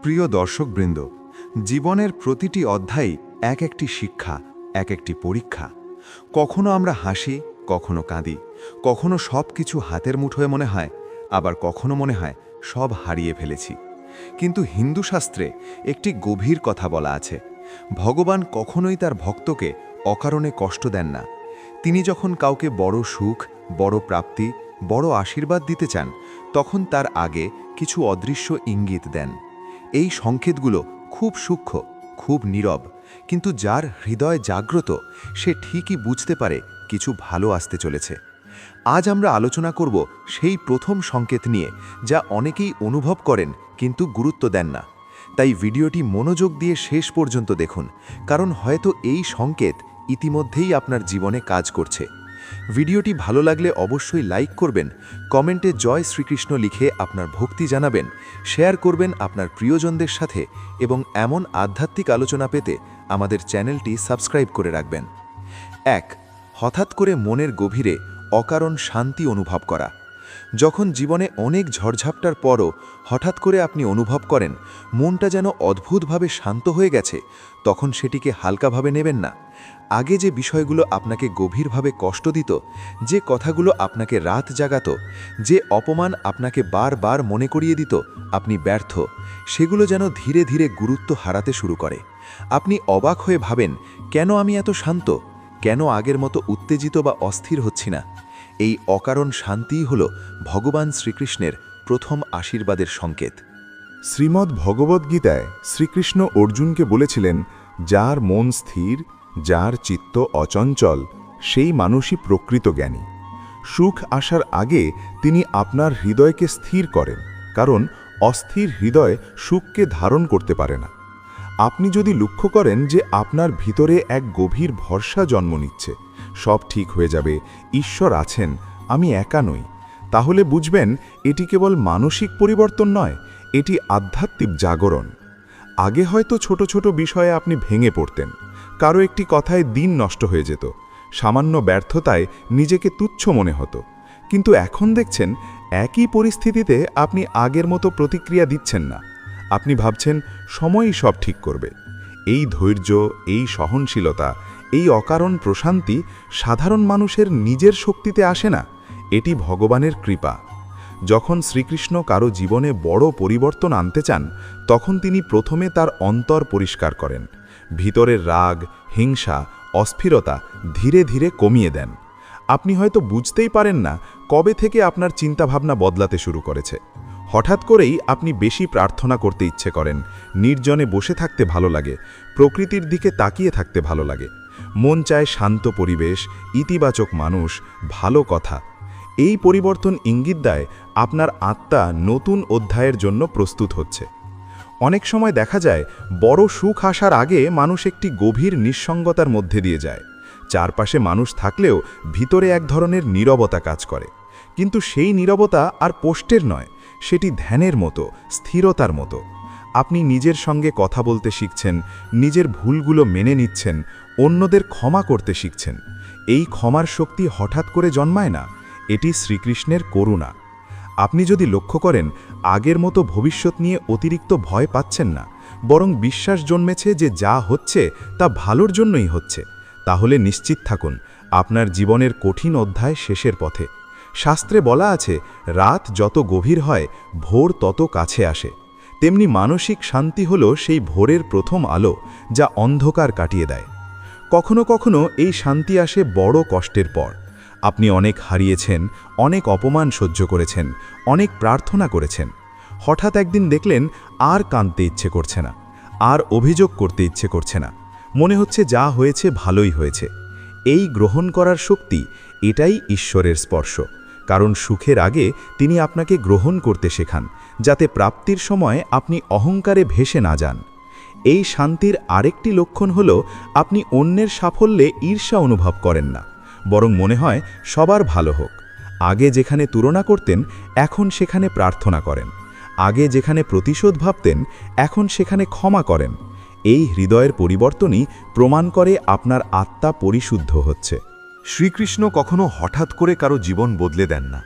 প্রিয় দর্শকবৃন্দ, জীবনের প্রতিটি অধ্যায় এক একটি শিক্ষা, এক একটি পরীক্ষা। কখনো আমরা হাসি, কখনো কাঁদি, কখনো সব কিছু হাতের মুঠোয় মনে হয়, আবার কখনো মনে হয় সব হারিয়ে ফেলেছি। কিন্তু হিন্দু শাস্ত্রে একটি গভীর কথা বলা আছে, ভগবান কখনোই তার ভক্তকে অকারণে কষ্ট দেন না। তিনি যখন কাউকে বড় সুখ, বড় প্রাপ্তি, বড় আশীর্বাদ দিতে চান, তখন তার আগে কিছু অদৃশ্য ইঙ্গিত দেন। এই সংকেতগুলো খুব সূক্ষ্ম, খুব নীরব, কিন্তু যার হৃদয় জাগ্রত সে ঠিকই বুঝতে পারে কিছু ভালো আসতে চলেছে। আজ আমরা আলোচনা করব সেই প্রথম সংকেত নিয়ে, যা অনেকেই অনুভব করেন কিন্তু গুরুত্ব দেন না। তাই ভিডিওটি মনোযোগ দিয়ে শেষ পর্যন্ত দেখুন, কারণ হয়তো এই সংকেত ইতিমধ্যেই আপনার জীবনে কাজ করছে। ভিডিওটি ভালো লাগলে অবশ্যই লাইক করবেন, কমেন্টে জয় শ্রীকৃষ্ণ লিখে আপনার ভক্তি জানাবেন, শেয়ার করবেন আপনার প্রিয়জনদের সাথে এবং এমন আধ্যাত্মিক আলোচনা পেতে আমাদের চ্যানেলটি সাবস্ক্রাইব করে রাখবেন। 1. হঠাৎ করে মনের গভীরে অকারণ শান্তি অনুভব করা। যখন জীবনে অনেক ঝড়ঝাপটার পরও হঠাৎ করে আপনি অনুভব করেন মনটা যেন অদ্ভুতভাবে শান্ত হয়ে গেছে, তখন সেটিকে হালকাভাবে নেবেন না। আগে যে বিষয়গুলো আপনাকে গভীরভাবে কষ্ট দিত, যে কথাগুলো আপনাকে রাত জাগাত, যে অপমান আপনাকে বারবার মনে করিয়ে দিত আপনি ব্যর্থ, সেগুলো যেন ধীরে ধীরে গুরুত্ব হারাতে শুরু করে। আপনি অবাক হয়ে ভাবেন, কেন আমি এত শান্ত, কেন আগের মতো উত্তেজিত বা অস্থির হচ্ছি না। এই অকারণ শান্তিই হল ভগবান শ্রীকৃষ্ণের প্রথম আশীর্বাদের সংকেত। শ্রীমদ্ ভগবদ্গীতায় শ্রীকৃষ্ণ অর্জুনকে বলেছিলেন, যার মন স্থির, যার চিত্ত অচঞ্চল, সেই মানুষই প্রকৃত জ্ঞানী। সুখ আসার আগে তিনি আপনার হৃদয়কে স্থির করেন, কারণ অস্থির হৃদয় সুখকে ধারণ করতে পারে না। আপনি যদি লক্ষ্য করেন যে আপনার ভিতরে এক গভীর ভরসা জন্ম নিচ্ছে, সব ঠিক হয়ে যাবে, ঈশ্বর আছেন, আমি একা নই, তাহলে বুঝবেন এটি কেবল মানসিক পরিবর্তন নয়, এটি আধ্যাত্মিক জাগরণ। আগে হয়তো ছোট ছোট বিষয়ে আপনি ভেঙে পড়তেন, কারো একটি কথায় দিন নষ্ট হয়ে যেত, সামান্য ব্যর্থতায় নিজেকে তুচ্ছ মনে হতো। কিন্তু এখন দেখছেন একই পরিস্থিতিতে আপনি আগের মতো প্রতিক্রিয়া দিচ্ছেন না। আপনি ভাবছেন সময়ই সব ঠিক করবে। এই ধৈর্য, এই সহনশীলতা, এই অকারণ প্রশান্তি সাধারণ মানুষের নিজের শক্তিতে আসে না, এটি ভগবানের কৃপা। যখন শ্রীকৃষ্ণ কারো জীবনে বড় পরিবর্তন আনতে চান, তখন তিনি প্রথমে তার অন্তর পরিষ্কার করেন। ভিতরের রাগ, হিংসা, অস্থিরতা ধীরে ধীরে কমিয়ে দেন। আপনি হয়তো বুঝতেই পারেন না কবে থেকে আপনার চিন্তাভাবনা বদলাতে শুরু করেছে। হঠাৎ করেই আপনি বেশি প্রার্থনা করতে ইচ্ছে করেন, নির্জনে বসে থাকতে ভালো লাগে, প্রকৃতির দিকে তাকিয়ে থাকতে ভালো লাগে। মন চায় শান্ত পরিবেশ, ইতিবাচক মানুষ, ভালো কথা। এই পরিবর্তন ইঙ্গিত দেয় আপনার আত্মা নতুন অধ্যায়ের জন্য প্রস্তুত হচ্ছে। অনেক সময় দেখা যায় বড় সুখ আসার আগে মানুষ একটি গভীর নিঃসঙ্গতার মধ্যে দিয়ে যায়। চারপাশে মানুষ থাকলেও ভিতরে এক ধরনের নীরবতা কাজ করে। কিন্তু সেই নীরবতা আর পোস্টের নয়, সেটি ধ্যানের মতো, স্থিরতার মতো। আপনি নিজের সঙ্গে কথা বলতে শিখছেন, নিজের ভুলগুলো মেনে নিচ্ছেন, অন্যদের ক্ষমা করতে শিখছেন। এই ক্ষমার শক্তি হঠাৎ করে জন্মায় না, এটি শ্রীকৃষ্ণের করুণা। আপনি যদি লক্ষ্য করেন আগের মতো ভবিষ্যৎ নিয়ে অতিরিক্ত ভয় পাচ্ছেন না, বরং বিশ্বাস জন্মেছে যে যা হচ্ছে তা ভালোর জন্যই হচ্ছে, তাহলে নিশ্চিত থাকুন আপনার জীবনের কঠিন অধ্যায় শেষের পথে। শাস্ত্রে বলা আছে, রাত যত গভীর হয় ভোর তত কাছে আসে। তেমনি মানসিক শান্তি হল সেই ভোরের প্রথম আলো, যা অন্ধকার কাটিয়ে দেয়। কখনো কখনো এই শান্তি আসে বড় কষ্টের পর। আপনি অনেক হারিয়েছেন, অনেক অপমান সহ্য করেছেন, অনেক প্রার্থনা করেছেন। হঠাৎ একদিন দেখলেন আর কাঁদতে ইচ্ছে করছে না, আর অভিযোগ করতে ইচ্ছে করছে না, মনে হচ্ছে যা হয়েছে ভালোই হয়েছে। এই গ্রহণ করার শক্তি, এটাই ঈশ্বরের স্পর্শ। কারণ সুখের আগে তিনি আপনাকে গ্রহণ করতে শেখান, যাতে প্রাপ্তির সময় আপনি অহংকারে ভেসে না যান। এই শান্তির আরেকটি লক্ষণ হল আপনি অন্যের সাফল্যে ঈর্ষা অনুভব করেন না, বরং মনে হয় সবার ভালো হোক। আগে যেখানে তুলনা করতেন, এখন সেখানে প্রার্থনা করেন। আগে যেখানে প্রতিশোধ ভাবতেন, এখন সেখানে ক্ষমা করেন। এই হৃদয়ের পরিবর্তনই প্রমাণ করে আপনার আত্মা পরিশুদ্ধ হচ্ছে। শ্রীকৃষ্ণ কখনো হঠাৎ করে কারো জীবন বদলে দেন না,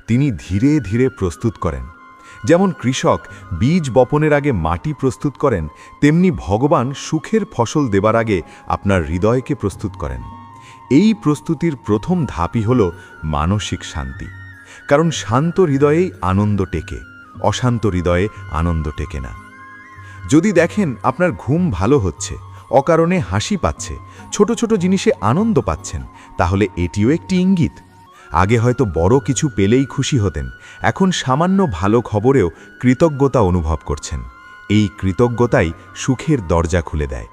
তিনি ধীরে ধীরে প্রস্তুত করেন। যেমন কৃষক বীজ বপনের আগে মাটি প্রস্তুত করেন, তেমনি ভগবান সুখের ফসল দেবার আগে আপনার হৃদয়কে প্রস্তুত করেন। এই প্রস্তুতির প্রথম ধাপই হল মানসিক শান্তি। কারণ শান্ত হৃদয়েই আনন্দ টেকে, অশান্ত হৃদয়ে আনন্দ টেকে না। যদি দেখেন আপনার ঘুম ভালো হচ্ছে, অকারণে হাসি পাচ্ছে, ছোট ছোট জিনিসে আনন্দ পাচ্ছেন, তাহলে এটিও একটি ইঙ্গিত। আগে হয়তো বড় কিছু পেলেই খুশি হতেন, এখন সামান্য ভালো খবরেও কৃতজ্ঞতা অনুভব করছেন। এই কৃতজ্ঞতাই সুখের দরজা খুলে দেয়।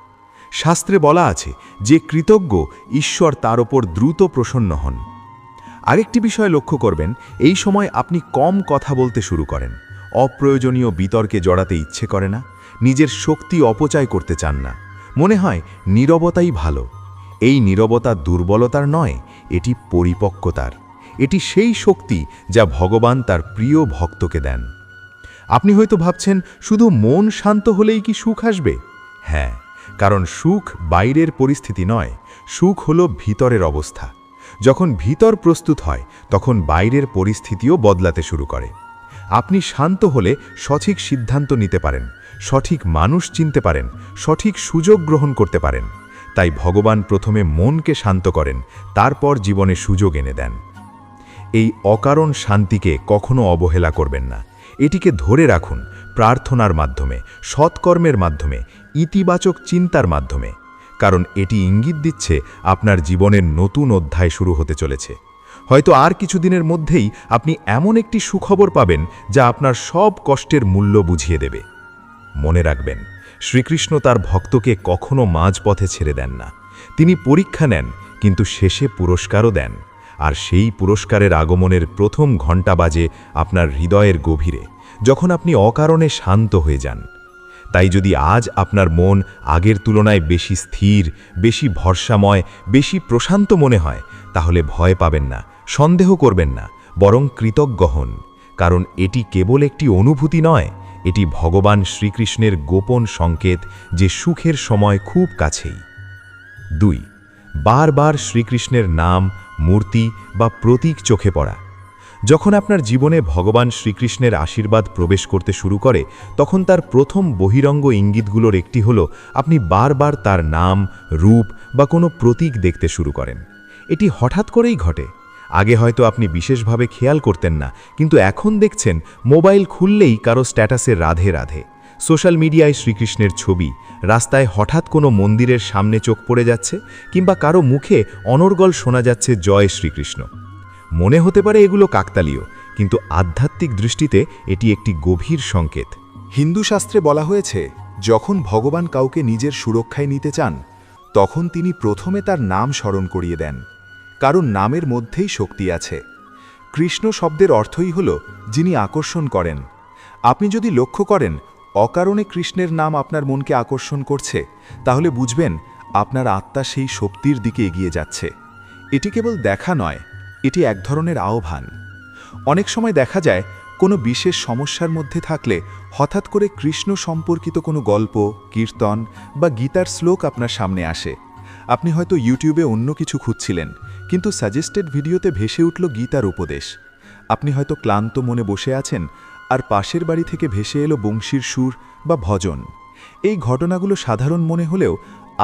শাস্ত্রে বলা আছে যে কৃতজ্ঞ, ঈশ্বর তার ওপর দ্রুত প্রসন্ন হন। আরেকটি বিষয় লক্ষ্য করবেন, এই সময় আপনি কম কথা বলতে শুরু করেন, অপ্রয়োজনীয় বিতর্কে জড়াতে ইচ্ছে করে না, নিজের শক্তি অপচয় করতে চান না। মনে হয় নীরবতাই ভালো। এই নীরবতা দুর্বলতার নয়, এটি পরিপক্কতার। এটি সেই শক্তি যা ভগবান তার প্রিয় ভক্তকে দেন। আপনি হয়তো ভাবছেন, শুধু মন শান্ত হলেই কি সুখ আসবে? হ্যাঁ, কারণ সুখ বাইরের পরিস্থিতি নয়, সুখ হলো ভিতরের অবস্থা। যখন ভিতর প্রস্তুত হয়, তখন বাইরের পরিস্থিতিও বদলাতে শুরু করে। আপনি শান্ত হলে সঠিক সিদ্ধান্ত নিতে পারেন, সঠিক মানুষ চিনতে পারেন, সঠিক সুযোগ গ্রহণ করতে পারেন। তাই ভগবান প্রথমে মনকে শান্ত করেন, তারপর জীবনে সুযোগ এনে দেন। এই অকারণ শান্তিকে কখনো অবহেলা করবেন না। এটিকে ধরে রাখুন প্রার্থনার মাধ্যমে, সৎকর্মের মাধ্যমে, ইতিবাচক চিন্তার মাধ্যমে। কারণ এটি ইঙ্গিত দিচ্ছে আপনার জীবনের নতুন অধ্যায় শুরু হতে চলেছে। হয়তো আর কিছুদিনের মধ্যেই আপনি এমন একটি সুখবর পাবেন যা আপনার সব কষ্টের মূল্য বুঝিয়ে দেবে। মনে রাখবেন, শ্রীকৃষ্ণ তার ভক্তকে কখনো মাঝপথে ছেড়ে দেন না। তিনি পরীক্ষা নেন, কিন্তু শেষে পুরস্কারও দেন। আর সেই পুরস্কারের আগমনের প্রথম ঘণ্টা বাজে আপনার হৃদয়ের গভীরে, যখন আপনি অকারণে শান্ত হয়ে যান। তাই যদি আজ আপনার মন আগের তুলনায় বেশি স্থির, বেশি ভরসাময়, বেশি প্রশান্ত মনে হয়, তাহলে ভয় পাবেন না, সন্দেহ করবেন না, বরং কৃতজ্ঞ হন। কারণ এটি কেবল একটি অনুভূতি নয়, এটি ভগবান শ্রীকৃষ্ণের গোপন সংকেত যে সুখের সময় খুব কাছেই। 2. বারবার শ্রীকৃষ্ণের নাম, মূর্তি বা প্রতীক চোখে পড়া। যখন আপনার জীবনে ভগবান শ্রীকৃষ্ণের আশীর্বাদ প্রবেশ করতে শুরু করে, তখন তার প্রথম বহিরঙ্গ ইঙ্গিতগুলোর একটি হলো আপনি বারবার তার নাম, রূপ বা কোনো প্রতীক দেখতে শুরু করেন। এটি হঠাৎ করেই ঘটে। আগে হয়তো আপনি বিশেষভাবে খেয়াল করতেন না, কিন্তু এখন দেখছেন মোবাইল খুললেই কারো স্ট্যাটাসে রাধে রাধে, সোশ্যাল মিডিয়ায় শ্রীকৃষ্ণের ছবি, রাস্তায় হঠাৎ কোনো মন্দিরের সামনে চোখ পড়ে যাচ্ছে, কিংবা কারো মুখে অনর্গল শোনা যাচ্ছে জয় শ্রীকৃষ্ণ। মনে হতে পারে এগুলো কাকতালীয়, কিন্তু আধ্যাত্মিক দৃষ্টিতে এটি একটি গভীর সংকেত। হিন্দু শাস্ত্রে বলা হয়েছে, যখন ভগবান কাউকে নিজের সুরক্ষায় নিতে চান, তখন তিনি প্রথমে তার নাম স্মরণ করিয়ে দেন। কারণ নামের মধ্যেই শক্তি আছে। কৃষ্ণ শব্দের অর্থই হল যিনি আকর্ষণ করেন। আপনি যদি লক্ষ্য করেন অকারণে কৃষ্ণের নাম আপনার মনকে আকর্ষণ করছে, তাহলে বুঝবেন আপনার আত্মা সেই শক্তির দিকে এগিয়ে যাচ্ছে। এটি কেবল দেখা নয়, এটি এক ধরনের আহ্বান। অনেক সময় দেখা যায় কোনো বিশেষ সমস্যার মধ্যে থাকলে হঠাৎ করে কৃষ্ণ সম্পর্কিত কোনো গল্প, কীর্তন বা গীতার শ্লোক আপনার সামনে আসে। আপনি হয়তো ইউটিউবে অন্য কিছু খুঁজছিলেন, কিন্তু সাজেস্টেড ভিডিওতে ভেসে উঠল গীতার উপদেশ। আপনি হয়তো ক্লান্ত মনে বসে আছেন, আর পাশের বাড়ি থেকে ভেসে এলো বংশীর সুর বা ভজন। এই ঘটনাগুলো সাধারণ মনে হলেও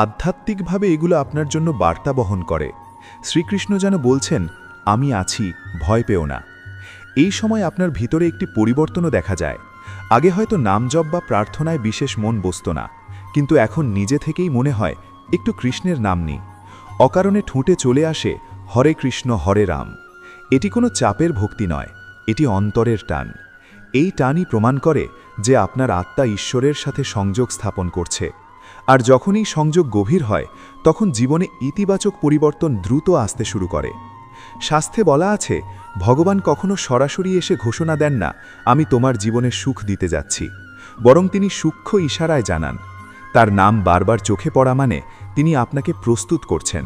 আধ্যাত্মিকভাবে এগুলো আপনার জন্য বার্তা বহন করে। শ্রীকৃষ্ণ যেন বলছেন, আমি আছি, ভয় পেও না। এই সময় আপনার ভিতরে একটি পরিবর্তনও দেখা যায়। আগে হয়তো নামজপ বা প্রার্থনায় বিশেষ মন বসত না, কিন্তু এখন নিজে থেকেই মনে হয় একটু কৃষ্ণের নাম নিই। অকারণে ঠোঁটে চলে আসে হরে কৃষ্ণ হরে রাম। এটি কোনো চাপের ভক্তি নয়, এটি অন্তরের টান। এই টানই প্রমাণ করে যে আপনার আত্মা ঈশ্বরের সাথে সংযোগ স্থাপন করছে। আর যখনই সংযোগ গভীর হয়, তখন জীবনে ইতিবাচক পরিবর্তন দ্রুত আসতে শুরু করে। শাস্ত্রে বলা আছে, ভগবান কখনো সরাসরি এসে ঘোষণা দেন না, আমি তোমার জীবনে সুখ দিতে যাচ্ছি, বরং তিনি সূক্ষ্ম ইশারায় জানান। তার নাম বারবার চোখে পড়া মানে তিনি আপনাকে প্রস্তুত করছেন।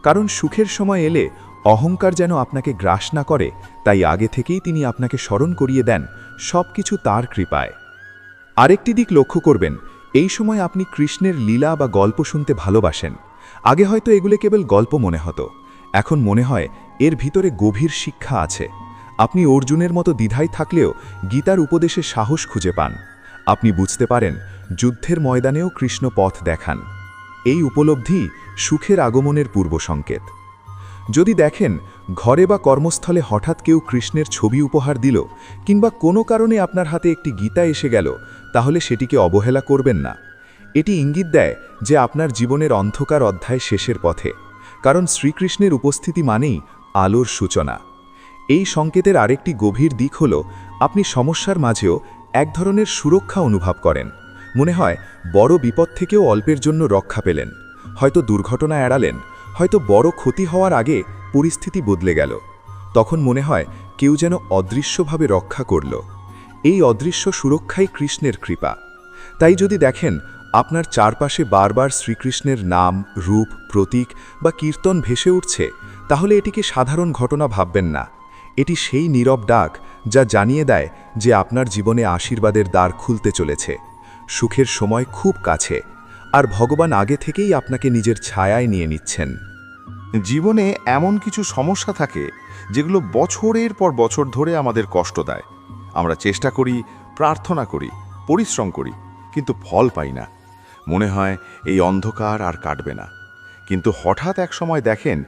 কারণ সুখের সময় এলে অহংকার যেন আপনাকে গ্রাস না করে, তাই আগে থেকেই তিনি আপনাকে স্মরণ করিয়ে দেন সব কিছু তাঁর কৃপায়। আরেকটি দিক লক্ষ্য করবেন, এই সময় আপনি কৃষ্ণের লীলা বা গল্প শুনতে ভালোবাসেন। আগে হয়তো এগুলো কেবল গল্প মনে হতো, এখন মনে হয় এর ভিতরে গভীর শিক্ষা আছে। আপনি অর্জুনের মতো দ্বিধায় থাকলেও গীতার উপদেশে সাহস খুঁজে পান। আপনি বুঝতে পারেন যুদ্ধের ময়দানেও কৃষ্ণ পথ দেখান। এই উপলব্ধি সুখের আগমনের পূর্ব সংকেত। যদি দেখেন ঘরে বা কর্মস্থলে হঠাৎ কেউ কৃষ্ণের ছবি উপহার দিল, কিংবা কোনো কারণে আপনার হাতে একটি গীতা এসে গেল, তাহলে সেটিকে অবহেলা করবেন না। এটি ইঙ্গিত দেয় যে আপনার জীবনের অন্ধকার অধ্যায় শেষের পথে, কারণ শ্রীকৃষ্ণের উপস্থিতি মানেই আলোর সূচনা। এই সংকেতের আরেকটি গভীর দিক হল আপনি সমস্যার মাঝেও এক ধরনের সুরক্ষা অনুভব করেন। মনে হয় বড় বিপদ থেকেও অল্পের জন্য রক্ষা পেলেন, হয়তো দুর্ঘটনা এড়ালেন, হয়তো বড় ক্ষতি হওয়ার আগে পরিস্থিতি বদলে গেল। তখন মনে হয় কেউ যেন অদৃশ্যভাবে রক্ষা করল। এই অদৃশ্য সুরক্ষাই কৃষ্ণের কৃপা। তাই যদি দেখেন আপনার চারপাশে বারবার শ্রীকৃষ্ণের নাম, রূপ, প্রতীক বা কীর্তন ভেসে উঠছে, তাহলে এটিকে সাধারণ ঘটনা ভাববেন না। এটি সেই নীরব ডাক যা জানিয়ে দেয় যে আপনার জীবনে আশীর্বাদের দ্বার খুলতে চলেছে। সুখের সময় খুব কাছে, আর ভগবান আগে থেকেই আপনাকে নিজের ছায়ায় নিয়ে নিচ্ছেন। জীবনে এমন কিছু সমস্যা থাকে যেগুলো বছরের পর বছর ধরে আমাদের কষ্ট দেয়। আমরা চেষ্টা করি, প্রার্থনা করি, পরিশ্রম করি, কিন্তু ফল পাই না। মনে হয় এই অন্ধকার আর কাটবে না। কিন্তু হঠাৎ এক সময় দেখেন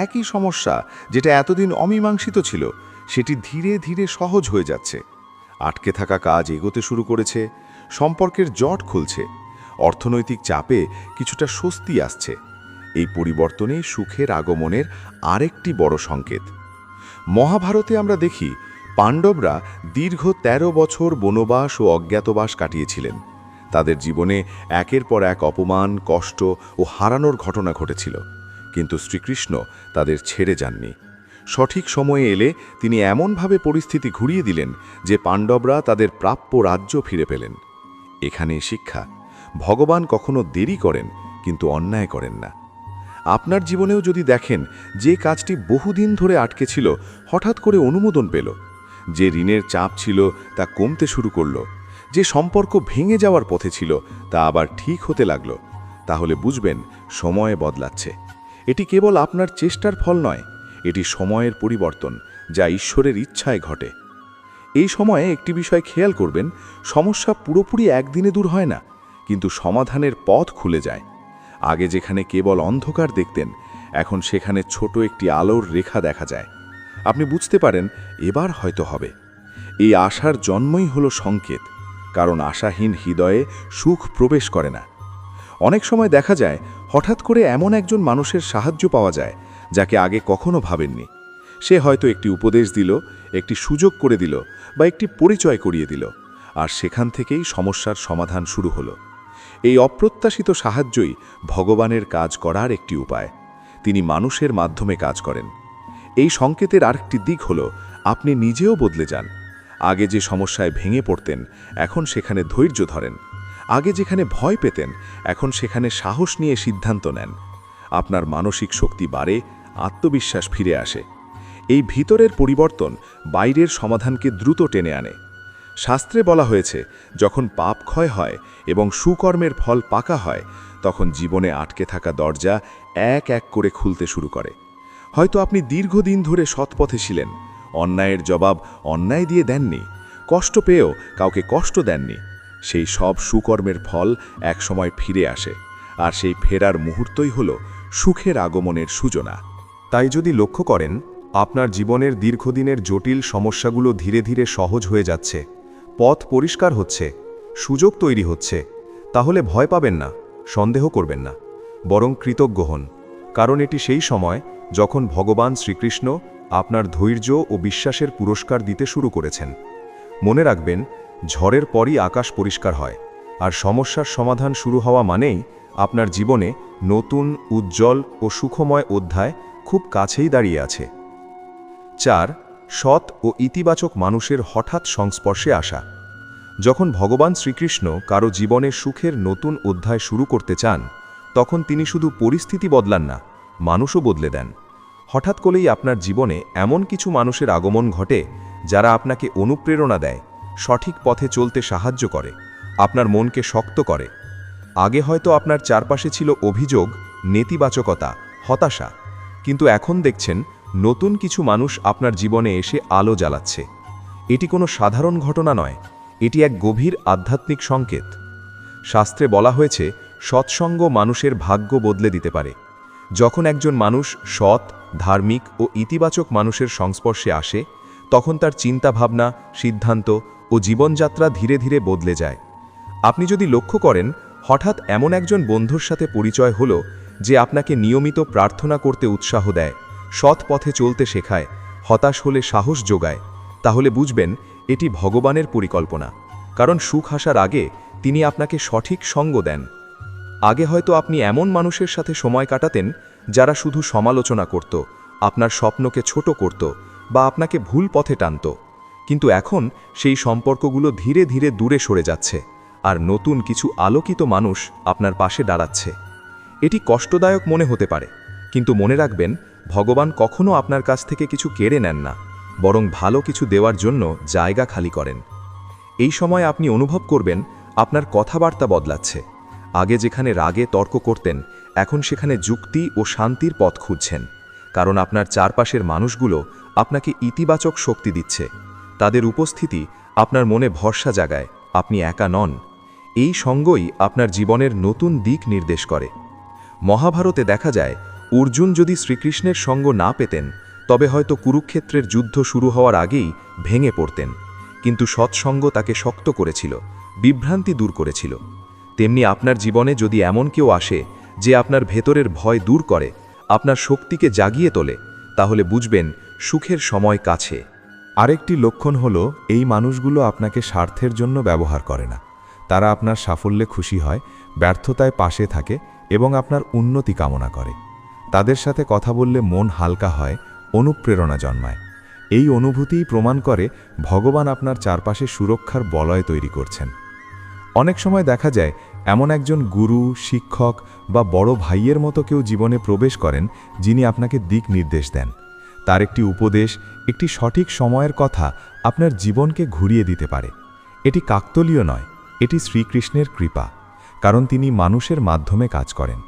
একই সমস্যা যেটা এতদিন অমীমাংসিত ছিল, সেটি ধীরে ধীরে সহজ হয়ে যাচ্ছে। আটকে থাকা কাজ এগোতে শুরু করেছে, সম্পর্কের জট খুলছে, অর্থনৈতিক চাপে কিছুটা স্বস্তি আসছে। এই পরিবর্তনে সুখের আগমনের আরেকটি বড় সংকেত। মহাভারতে আমরা দেখি পাণ্ডবরা দীর্ঘ ১৩ বছর বনবাস ও অজ্ঞাতবাস কাটিয়েছিলেন। তাদের জীবনে একের পর এক অপমান, কষ্ট ও হারানোর ঘটনা ঘটেছিল, কিন্তু শ্রীকৃষ্ণ তাদের ছেড়ে যাননি। সঠিক সময়ে এলে তিনি এমনভাবে পরিস্থিতি ঘুরিয়ে দিলেন যে পাণ্ডবরা তাদের প্রাপ্য রাজ্য ফিরে পেলেন। এখানে শিক্ষা, ভগবান কখনো দেরি করেন কিন্তু অন্যায় করেন না। আপনার জীবনেও যদি দেখেন যে কাজটি বহুদিন ধরে আটকে ছিল হঠাৎ করে অনুমোদন পেল, যে ঋণের চাপ ছিল তা কমতে শুরু করল, যে সম্পর্ক ভেঙে যাওয়ার পথে ছিল তা আবার ঠিক হতে লাগল, তাহলে বুঝবেন সময় বদলাচ্ছে। এটি কেবল আপনার চেষ্টার ফল নয়, এটি সময়ের পরিবর্তন যা ঈশ্বরের ইচ্ছায় ঘটে। এই সময়ে একটি বিষয় খেয়াল করবেন, সমস্যা পুরোপুরি একদিনে দূর হয় না, কিন্তু সমাধানের পথ খুলে যায়। আগে যেখানে কেবল অন্ধকার দেখতেন, এখন সেখানে ছোট একটি আলোর রেখা দেখা যায়। আপনি বুঝতে পারেন এবার হয়তো হবে। এই আশার জন্মই হলো সংকেত, কারণ আশাহীন হৃদয়ে সুখ প্রবেশ করে না। অনেক সময় দেখা যায় হঠাৎ করে এমন একজন মানুষের সাহায্য পাওয়া যায় যাকে আগে কখনো ভাবেননি। সে হয়তো একটি উপদেশ দিল, একটি সুযোগ করে দিল বা একটি পরিচয় করিয়ে দিল, আর সেখান থেকেই সমস্যার সমাধান শুরু হলো। এই অপ্রত্যাশিত সাহায্যই ভগবানের কাজ করার একটি উপায়। তিনি মানুষের মাধ্যমে কাজ করেন। এই সংকেতের আরেকটি দিক হলো আপনি নিজেও বদলে যান। আগে যে সমস্যায় ভেঙে পড়তেন, এখন সেখানে ধৈর্য ধরেন। আগে যেখানে ভয় পেতেন, এখন সেখানে সাহস নিয়ে সিদ্ধান্ত নেন। আপনার মানসিক শক্তি বাড়ে, আত্মবিশ্বাস ফিরে আসে। এই ভিতরের পরিবর্তন বাইরের সমাধানকে দ্রুত টেনে আনে। শাস্ত্রে বলা হয়েছে, যখন পাপ ক্ষয় হয় এবং সুকর্মের ফল পাকা হয়, তখন জীবনে আটকে থাকা দরজা এক এক করে খুলতে শুরু করে। হয়তো আপনি দীর্ঘদিন ধরে সৎপথে ছিলেন, অন্যায়ের জবাব অন্যায় দিয়ে দেননি, কষ্ট পেয়েও কাউকে কষ্ট দেননি। সেই সব সুকর্মের ফল একসময় ফিরে আসে, আর সেই ফেরার মুহূর্তই হল সুখের আগমনের সূচনা। তাই যদি লক্ষ্য করেন আপনার জীবনের দীর্ঘদিনের জটিল সমস্যাগুলো ধীরে ধীরে সহজ হয়ে যাচ্ছে, পথ পরিষ্কার হচ্ছে, সুযোগ তৈরি হচ্ছে, তাহলে ভয় পাবেন না, সন্দেহ করবেন না, বরং কৃতজ্ঞ হন। কারণ এটি সেই সময় যখন ভগবান শ্রীকৃষ্ণ আপনার ধৈর্য ও বিশ্বাসের পুরস্কার দিতে শুরু করেছেন। মনে রাখবেন, ঝড়ের পরই আকাশ পরিষ্কার হয়, আর সমস্যার সমাধান শুরু হওয়া মানেই আপনার জীবনে নতুন, উজ্জ্বল ও সুখময় অধ্যায় খুব কাছেই দাঁড়িয়ে আছে। 4. সৎ ও ইতিবাচক মানুষের হঠাৎ সংস্পর্শে আসা। যখন ভগবান শ্রীকৃষ্ণ কারো জীবনে সুখের নতুন অধ্যায় শুরু করতে চান, তখন তিনি শুধু পরিস্থিতি বদলান না, মানুষও বদলে দেন। হঠাৎ করেই আপনার জীবনে এমন কিছু মানুষের আগমন ঘটে যারা আপনাকে অনুপ্রেরণা দেয়, সঠিক পথে চলতে সাহায্য করে, আপনার মনকে শক্ত করে। আগে হয়তো আপনার চারপাশে ছিল অভিযোগ, নেতিবাচকতা, হতাশা, কিন্তু এখন দেখছেন নতুন কিছু মানুষ আপনার জীবনে এসে আলো জ্বালাচ্ছে। এটি কোনো সাধারণ ঘটনা নয়, এটি এক গভীর আধ্যাত্মিক সংকেত। শাস্ত্রে বলা হয়েছে, সৎসঙ্গ মানুষের ভাগ্য বদলে দিতে পারে। যখন একজন মানুষ সৎ, ধার্মিক ও ইতিবাচক মানুষের সংস্পর্শে আসে, তখন তার চিন্তাভাবনা, সিদ্ধান্ত ও জীবনযাত্রা ধীরে ধীরে বদলে যায়। আপনি যদি লক্ষ্য করেন, হঠাৎ এমন একজন বন্ধুর সাথে পরিচয় হলো যে আপনাকে নিয়মিত প্রার্থনা করতে উৎসাহ দেয়, সৎ পথে চলতে শেখায়, হতাশ হলে সাহস যোগায়, তাহলে বুঝবেন এটি ভগবানের পরিকল্পনা। কারণ সুখ আসার আগে তিনি আপনাকে সঠিক সঙ্গ দেন। আগে হয়তো আপনি এমন মানুষের সাথে সময় কাটাতেন যারা শুধু সমালোচনা করত, আপনার স্বপ্নকে ছোট করত বা আপনাকে ভুল পথে টানত। কিন্তু এখন সেই সম্পর্কগুলো ধীরে ধীরে দূরে সরে যাচ্ছে, আর নতুন কিছু আলোকিত মানুষ আপনার পাশে দাঁড়াচ্ছে। এটি কষ্টদায়ক মনে হতে পারে, কিন্তু মনে রাখবেন, ভগবান কখনো আপনার কাছ থেকে কিছু কেড়ে নেন না, বরং ভালো কিছু দেওয়ার জন্য জায়গা খালি করেন। এই সময় আপনি অনুভব করবেন আপনার কথাবার্তা বদলাচ্ছে। আগে যেখানে রাগে তর্ক করতেন, এখন সেখানে যুক্তি ও শান্তির পথ খুঁজছেন। কারণ আপনার চারপাশের মানুষগুলো আপনাকে ইতিবাচক শক্তি দিচ্ছে। তাদের উপস্থিতি আপনার মনে ভরসা জাগায়, আপনি একা নন। এই সঙ্গই আপনার জীবনের নতুন দিক নির্দেশ করে। মহাভারতে দেখা যায়, অর্জুন যদি শ্রীকৃষ্ণের সঙ্গ না পেতেন, তবে হয়তো কুরুক্ষেত্রের যুদ্ধ শুরু হওয়ার আগেই ভেঙে পড়তেন। কিন্তু সৎসঙ্গ তাকে শক্ত করেছিল, বিভ্রান্তি দূর করেছিল। তেমনি আপনার জীবনে যদি এমন কেউ আসে যে আপনার ভেতরের ভয় দূর করে, আপনার শক্তিকে জাগিয়ে তোলে, তাহলে বুঝবেন সুখের সময় কাছে। আরেকটি লক্ষণ হল, এই মানুষগুলো আপনাকে স্বার্থের জন্য ব্যবহার করে না। তারা আপনার সাফল্যে খুশি হয়, ব্যর্থতায় পাশে থাকে এবং আপনার উন্নতি কামনা করে। তাদের সাথে কথা বললে মন হালকা হয়, অনুপ্রেরণা জন্মায়। এই অনুভূতিই প্রমাণ করে ভগবান আপনার চারপাশে সুরক্ষার বলয় তৈরি করছেন। অনেক সময় দেখা যায়, এমন একজন গুরু, শিক্ষক বা বড় ভাইয়ের মতো কেউ জীবনে প্রবেশ করেন, যিনি আপনাকে দিক নির্দেশ দেন। তার একটি উপদেশ, একটি সঠিক সময়ের কথা আপনার জীবনকে ঘুরিয়ে দিতে পারে। এটি কাকতালীয় নয়, এটি শ্রীকৃষ্ণের কৃপা, কারণ তিনি মানুষের মাধ্যমে কাজ করেন।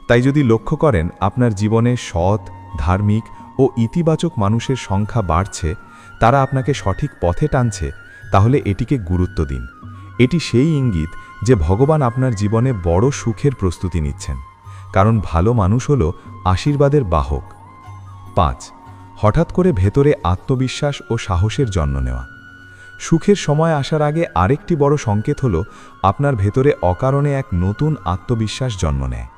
তাই যদি লক্ষ্য করেন আপনার জীবনে সৎ, ধার্মিক ও ইতিবাচক মানুষের সংখ্যা বাড়ছে, তারা আপনাকে সঠিক পথে টানছে, তাহলে এটিকে গুরুত্ব দিন। এটি সেই ইঙ্গিত যে ভগবান আপনার জীবনে বড় সুখের প্রস্তুতি নিচ্ছেন, কারণ ভালো মানুষ হল আশীর্বাদের বাহক। 5. হঠাৎ করে ভেতরে আত্মবিশ্বাস ও সাহসের জন্ম নেওয়া। সুখের সময় আসার আগে আরেকটি বড় সংকেত হল, আপনার ভেতরে অকারণে এক নতুন আত্মবিশ্বাস জন্ম নেয়।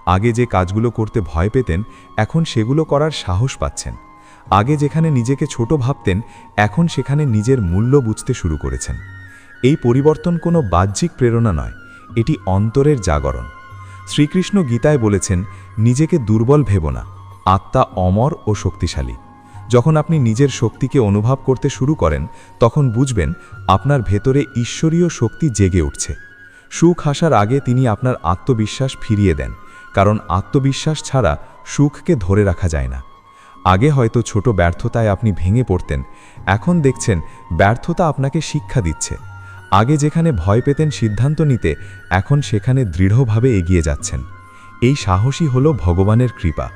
আগে যে কাজগুলো করতে ভয় পেতেন, এখন সেগুলো করার সাহস পাচ্ছেন। আগে যেখানে নিজেকে ছোট ভাবতেন, এখন সেখানে নিজের মূল্য বুঝতে শুরু করেছেন। এই পরিবর্তন কোনো বাহ্যিক প্রেরণা নয়, এটি অন্তরের জাগরণ। শ্রীকৃষ্ণ গীতায় বলেছেন, নিজেকে দুর্বল ভেবো না, আত্মা অমর ও শক্তিশালী। যখন আপনি নিজের শক্তিকে অনুভব করতে শুরু করেন, তখন বুঝবেন আপনার ভেতরে ঈশ্বরীয় শক্তি জেগে উঠছে। সুখ আসার আগে তিনি আপনার আত্মবিশ্বাস ফিরিয়ে দেন, কারণ আত্মবিশ্বাস ছাড়া সুখকে ধরে রাখা যায় না। আগে হয়তো ছোট ব্যর্থতায় আপনি ভেঙে পড়তেন, এখন দেখছেন ব্যর্থতা আপনাকে শিক্ষা দিচ্ছে। আগে যেখানে ভয় পেতেন সিদ্ধান্ত নিতে, এখন সেখানে দৃঢ়ভাবে এগিয়ে যাচ্ছেন। এই সাহসী হল ভগবানের কৃপা,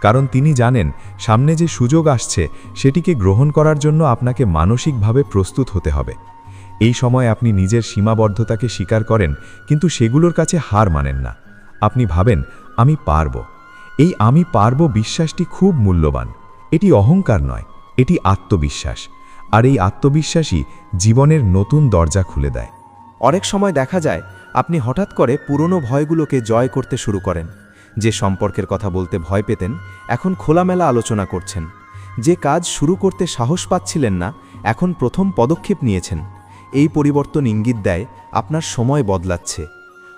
কারণ তিনি জানেন সামনে যে সুযোগ আসছে সেটিকে গ্রহণ করার জন্য আপনাকে মানসিকভাবে প্রস্তুত হতে হবে। এই সময় আপনি নিজের সীমাবদ্ধতাকে স্বীকার করেন, কিন্তু সেগুলোর কাছে হার মানেন না। আপনি ভাবেন, আমি পারব। এই আমি পারব বিশ্বাসটি খুব মূল্যবান। এটি অহংকার নয়, এটি আত্মবিশ্বাস। আর এই আত্মবিশ্বাসই জীবনের নতুন দরজা খুলে দেয়। অনেক সময় দেখা যায়, আপনি হঠাৎ করে পুরনো ভয়গুলোকে জয় করতে শুরু করেন। যে সম্পর্কের কথা বলতে ভয় পেতেন, এখন খোলামেলা আলোচনা করছেন। যে কাজ শুরু করতে সাহস পাচ্ছিলেন না, এখন প্রথম পদক্ষেপ নিয়েছেন। এই পরিবর্তন ইঙ্গিত দেয় আপনার সময় বদলাচ্ছে।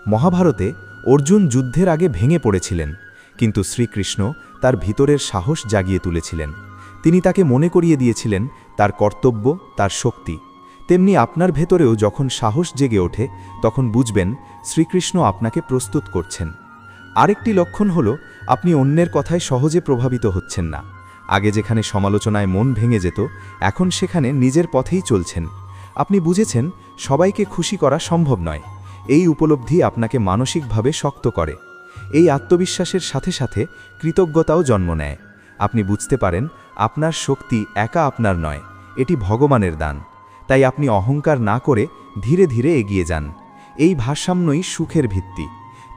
মহাভারতে অর্জুন যুদ্ধের আগে ভেঙে পড়েছিলেন, কিন্তু শ্রীকৃষ্ণ তার ভিতরের সাহস জাগিয়ে তুলেছিলেন। তিনি তাকে মনে করিয়ে দিয়েছিলেন তার কর্তব্য, তার শক্তি। তেমনি আপনার ভেতরেও যখন সাহস জেগে ওঠে, তখন বুঝবেন শ্রীকৃষ্ণ আপনাকে প্রস্তুত করছেন। আরেকটি লক্ষণ হল, আপনি অন্যের কথায় সহজে প্রভাবিত হচ্ছেন না। আগে যেখানে সমালোচনায় মন ভেঙে যেত, এখন সেখানে নিজের পথেই চলছেন। আপনি বুঝেছেন সবাইকে খুশি করা সম্ভব নয়। এই উপলব্ধি আপনাকে মানসিকভাবে শক্ত করে। এই আত্মবিশ্বাসের সাথে সাথে কৃতজ্ঞতাও জন্ম নেয়। আপনি বুঝতে পারেন আপনার শক্তি একা আপনার নয়, এটি ভগবানের দান। তাই আপনি অহংকার না করে ধীরে ধীরে এগিয়ে যান। এই ভারসাম্যই সুখের ভিত্তি।